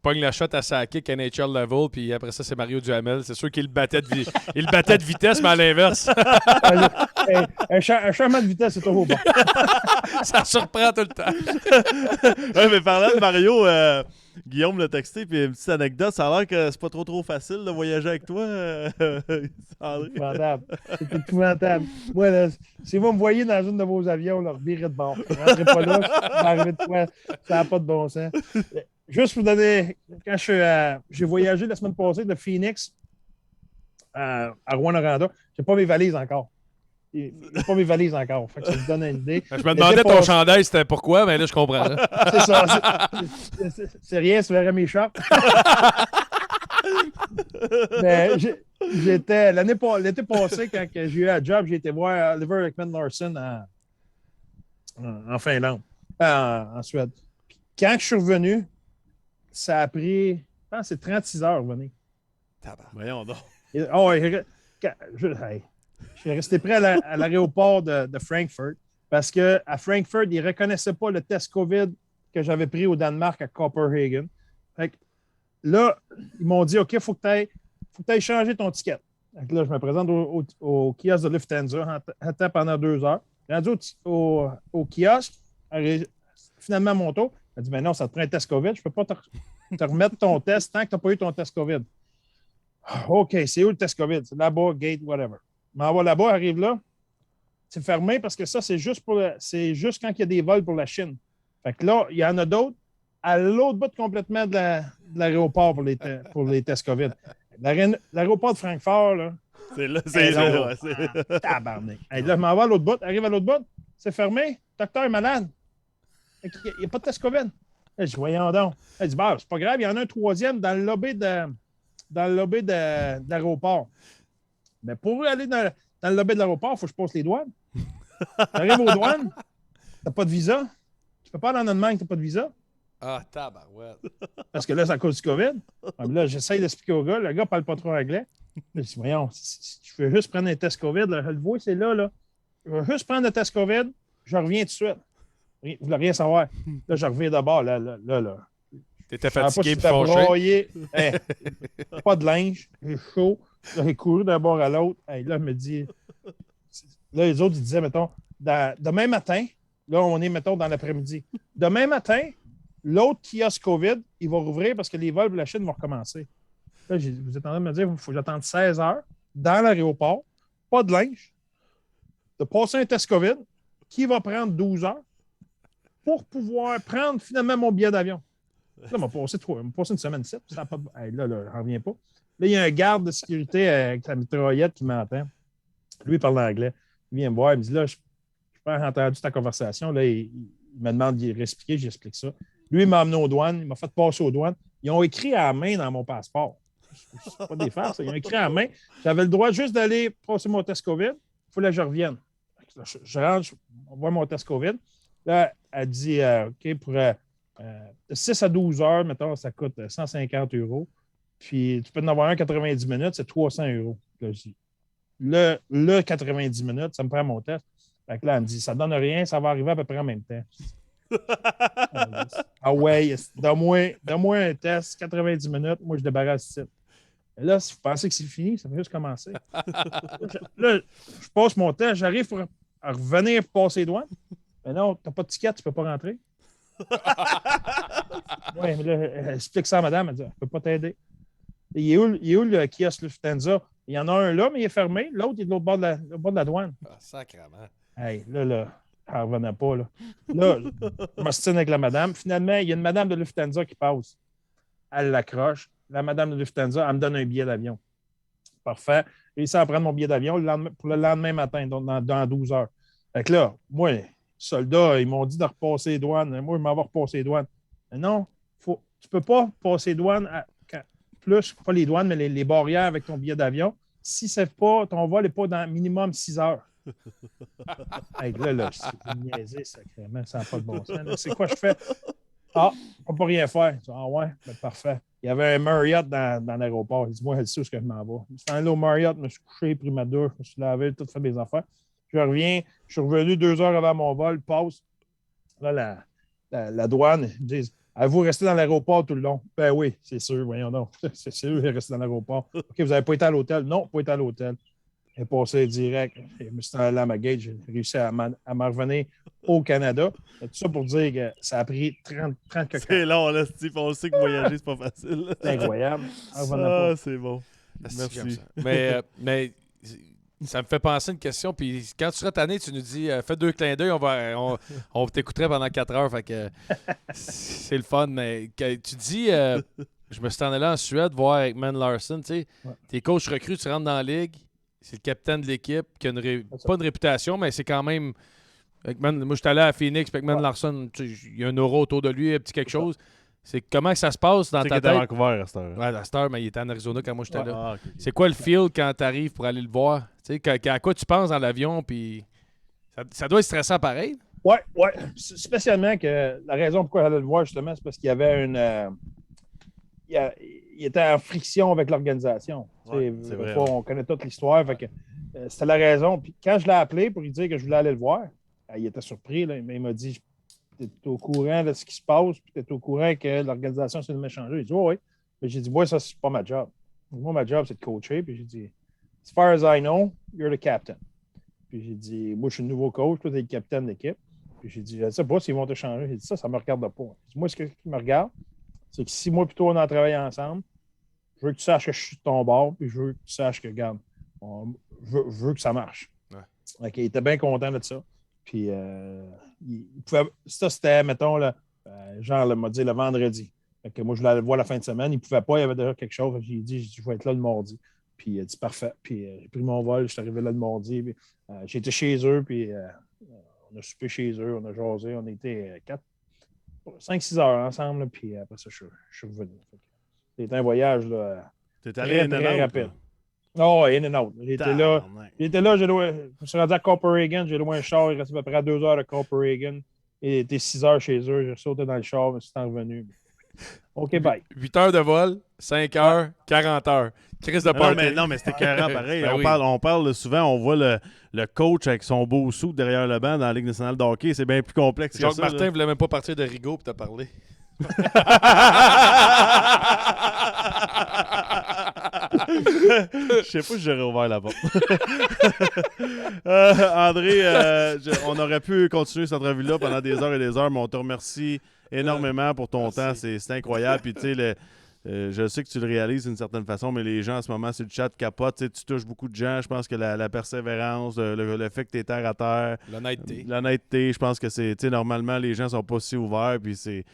pogne la shot à Sakic NHL level, puis après ça, c'est Mario Duhamel. C'est sûr qu'il le battait de vitesse, mais à l'inverse. Un changement de vitesse, c'est toujours bon. Ça surprend tout le temps. Ouais, mais parlant de Mario, Guillaume l'a texté, puis une petite anecdote, ça a l'air que c'est pas trop facile de voyager avec toi. C'est épouvantable. Moi, là, si vous me voyez dans une de vos avions, là, revirez de bord. Rentrez pas là, arrivez de quoi, ça n'a pas de bon sens. Juste pour vous donner, quand j'ai voyagé la semaine passée de Phoenix à Rouyn-Noranda, j'ai pas mes valises encore. Fait que ça vous donne une idée. Je me demandais ton chandail, c'était pourquoi, mais là, je comprends. C'est ça. C'est rien, tu verrais mes shorts. Mais l'été passé, quand j'ai eu un job, j'ai été voir Oliver Ekman-Larsson en Finlande, en Suède. Puis quand je suis revenu, ça a pris, je pense, c'est 36 heures revenir. Voyons donc. Je suis resté près à l'aéroport de Frankfurt parce qu'à Frankfurt, ils ne reconnaissaient pas le test COVID que j'avais pris au Danemark à Copenhagen. Fait que là, ils m'ont dit, OK, il faut que tu ailles changer ton ticket. Donc là, je me présente au kiosque de Lufthansa, j'attends pendant 2 heures. Rendu au kiosque, finalement, mon tour, il m'a dit, mais non, ça te prend un test COVID, je ne peux pas te remettre ton test tant que tu n'as pas eu ton test COVID. OK, c'est où le test COVID? C'est là-bas, gate, whatever. Je m'en vais là-bas, arrive là. C'est fermé parce que ça, c'est juste quand il y a des vols pour la Chine. Fait que là, il y en a d'autres à l'autre bout complètement de l'aéroport pour les tests COVID. L'aéroport de Francfort, là. C'est là. Tabarnak. Là, je m'en vais à l'autre bout, arrive à l'autre bout, c'est fermé, le docteur est malade. Il n'y a pas de test COVID. Je dis, voyons donc. Elle dit, c'est pas grave, il y en a un troisième dans le lobby de l'aéroport. Mais pour aller dans le lobby de l'aéroport, il faut que je passe les douanes. J'arrive aux douanes, tu n'as pas de visa. Tu peux pas aller en Allemagne, tu n'as pas de visa. Ah, tabarouette. Parce que là, c'est à cause du COVID. Là, j'essaie d'expliquer au gars. Le gars ne parle pas trop anglais. Là, je dis, voyons, je veux juste prendre un test COVID. Là, je le vois, c'est là. Je veux juste prendre le test COVID. Je reviens tout de suite. Vous ne voulez rien savoir. Là, je reviens d'abord. Là. T'étais fatigué pour fâché. Pas de linge. J'ai chaud. J'ai couru d'un bord à l'autre. Là, je me dis... Là, les autres, ils disaient, mettons, demain matin, là, on est, mettons, dans l'après-midi. Demain matin, l'autre kiosque COVID, il va rouvrir parce que les vols pour la Chine vont recommencer. Là, vous êtes en train de me dire, il faut que j'attende 16 heures dans l'aéroport, pas de linge, de passer un test COVID qui va prendre 12 heures pour pouvoir prendre finalement mon billet d'avion. Là, il m'a passé une semaine de 7. Là, j'en reviens pas. Là, il y a un garde de sécurité avec sa mitraillette qui m'entend. Lui, il parle anglais. Il vient me voir, il me dit, là, je n'ai pas entendu ta conversation. Là, il me demande d'y réexpliquer, j'explique ça. Lui, il m'a amené aux douanes, il m'a fait passer aux douanes. Ils ont écrit à la main dans mon passeport. C'est pas des farces, ils ont écrit à la main. J'avais le droit juste d'aller passer mon test COVID. Il fallait que je revienne. Je rentre, on voit mon test COVID. Là, elle dit, OK, pour de 6 à 12 heures, mettons, ça coûte 150 €. Puis tu peux en avoir un 90 minutes, c'est 300 €. Là, je dis, le 90 minutes, ça me prend mon test. Fait que là, elle me dit, ça ne donne rien, ça va arriver à peu près en même temps. Ah ouais, donne-moi un test, 90 minutes, moi je débarrasse ici. Et là, si vous pensez que c'est fini, ça va juste commencer. Là, je passe mon test, j'arrive pour revenir passer les douanes. Mais non, tu n'as pas de ticket, tu ne peux pas rentrer. Oui, mais là, explique ça à madame, elle dit, je ne peux pas t'aider. Il est où le kiosque Lufthansa? Il y en a un là, mais il est fermé. L'autre, il est de l'autre bord de la douane. Ah, sacrément. Hey, là, elle ne revenait pas. Là, je m'ostine avec la madame. Finalement, il y a une madame de Lufthansa qui passe. Elle l'accroche. La madame de Lufthansa, elle me donne un billet d'avion. Parfait. J'ai réussi à prendre mon billet d'avion pour le lendemain matin, donc dans 12 heures. Fait que là, moi, les soldats, ils m'ont dit de repasser les douanes. Moi, je m'en vais repasser les douanes. Mais non, tu tu peux pas passer douane plus, pas les douanes, mais les barrières avec ton billet d'avion, si ton vol n'est pas dans minimum 6 heures. Hey, là, c'est niaisé, sacrément, ça n'a pas de bon sens. Là, c'est quoi je fais? Ah, on ne peut rien faire. Ah ouais, ben, parfait. Il y avait un Marriott dans l'aéroport. Il dit, moi, je sais où je m'en vais. Je suis allé au Marriott, je me suis couché, pris ma douche, je me suis lavé, tout fait mes affaires. Je reviens, je suis revenu 2 heures avant mon vol, passe. Là, la douane, ils disent, avez-vous resté dans l'aéroport tout le long? Ben oui, c'est sûr, voyons donc. C'est sûr, j'ai resté dans l'aéroport. OK, vous n'avez pas été à l'hôtel? Non, pas été à l'hôtel. J'ai passé direct. Je me suis allé à ma gate, j'ai réussi à m'en revenir au Canada. Tout ça pour dire que ça a pris 30 C'est long, là, Steve. On sait que voyager, c'est pas facile. C'est incroyable. Ah, c'est bon. Merci. Mais ça me fait penser à une question. Puis quand tu seras tanné, tu nous dis fais 2 clins d'œil, on t'écouterait pendant 4 heures. Fait que c'est le fun. Mais tu dis je me suis en allé en Suède voir Ekman Larsson. Ouais. Tes coachs recrues, tu rentres dans la ligue. C'est le capitaine de l'équipe qui a pas une réputation, mais c'est quand même. Ekman, moi, je suis allé à Phoenix, Ekman Larsson, il y a un euro autour de lui, un petit quelque chose. C'est comment ça se passe dans ta tête? à Vancouver à cette heure. Ouais, à cette heure, mais il était en Arizona quand moi j'étais là. Okay. C'est quoi le feel quand tu arrives pour aller le voir? À quoi tu penses dans l'avion? Puis ça doit être stressant pareil. Oui. Spécialement que la raison pourquoi j'allais le voir, justement, c'est parce qu'il y avait il était en friction avec l'organisation. Ouais, c'est vrai, on connaît toute l'histoire. C'était la raison. Puis quand je l'ai appelé pour lui dire que je voulais aller le voir, il était surpris. Là, mais il m'a dit tu es au courant de ce qui se passe, puis tu es au courant que l'organisation s'est de changer. Il dit oui. Mais j'ai dit moi, ça, c'est pas ma job. Moi, ma job, c'est de coacher. Puis j'ai dit as far as I know, you're the captain. Puis j'ai dit moi, je suis le nouveau coach, toi, tu es le capitaine de l'équipe. Puis j'ai dit je ne sais pas s'ils vont te changer. J'ai dit ça ne me regarde pas. Dit, moi, ce qui me regarde, c'est que si moi et toi, on a travaillé ensemble, je veux que tu saches que je suis de ton bord, puis je veux que tu saches que, regarde, je veux que ça marche. Ouais. Okay, il était bien content de ça. Puis, ça, c'était, mettons, là, genre, il m'a dit le vendredi. Moi, je voulais aller le voir la fin de semaine. Il ne pouvait pas, il y avait déjà quelque chose. J'ai dit, je vais être là le mardi. Puis, il a dit, parfait. Puis, j'ai pris mon vol, je suis arrivé là le mardi. Puis, j'étais chez eux, puis on a soupé chez eux, on a jasé. On était 5-6 heures ensemble, là, puis après ça, je suis revenu. C'était un voyage là, très rapide. Oh, in and out. J'étais là, je me suis rendu à Copenhagen, j'ai loué un char, il restait à peu près 2 heures à Copenhagen. Il était 6 heures chez eux, j'ai sauté dans le char, je me suis revenu. OK, bye. 8 heures de vol, 5 heures, 40 heures. Chris de party. Non, mais c'était écœurant pareil. On parle souvent, on voit le coach avec son beau sou derrière le banc dans la Ligue nationale de hockey. C'est bien plus complexe que ça. Jacques Martin ne voulait même pas partir de Rigaud pour te parler. Je sais pas si j'aurais ouvert la porte. André, on aurait pu continuer cette entrevue-là pendant des heures et des heures, mais on te remercie énormément pour ton temps. C'est incroyable. Puis, tu sais, je sais que tu le réalises d'une certaine façon, mais les gens en ce moment sur le chat capotent. Tu touches beaucoup de gens. Je pense que la persévérance, le fait que tu es terre à terre. L'honnêteté, je pense que c'est. Normalement, les gens sont pas si ouverts. Puis c'est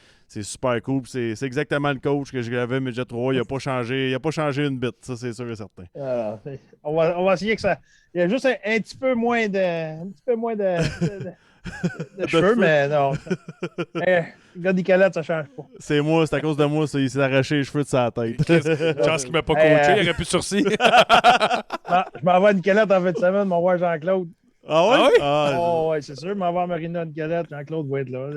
super cool. C'est exactement le coach que j'avais Midget 3. Il n'a pas changé. Il a pas changé une bite. Ça, c'est sûr et certain. On va essayer que ça. Il y a juste un petit peu moins de cheveux, mais non. Le gars d'Icalet, ça change pas. C'est moi, c'est à cause de moi, il s'est arraché les cheveux de sa tête. Chance qu'il m'a pas coaché, il aurait plus de sourcils. Je m'en vais à Nicolette en fin de semaine, m'en voir Jean-Claude. Ah ouais? Oh, ouais, c'est sûr. M'en vais à Marina Nicolette, Jean-Claude va être là.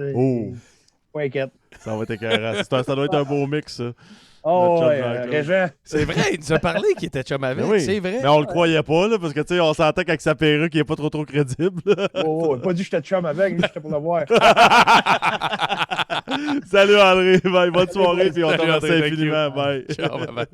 Pas inquiète. Ça va être écœurant. Ça doit être un beau mix, ça. Oh, Régent. C'est vrai, il nous a parlé qu'il était chum avec. Oui. C'est vrai. Mais on le croyait pas, là, parce que, tu sais, on sentait qu'avec sa perruque, il n'est pas trop crédible. Pas dit que j'étais chum avec, j'étais pour le voir. Salut, André. Bye. Bonne soirée, puis on te remercie infiniment. Bye. Ciao, bye.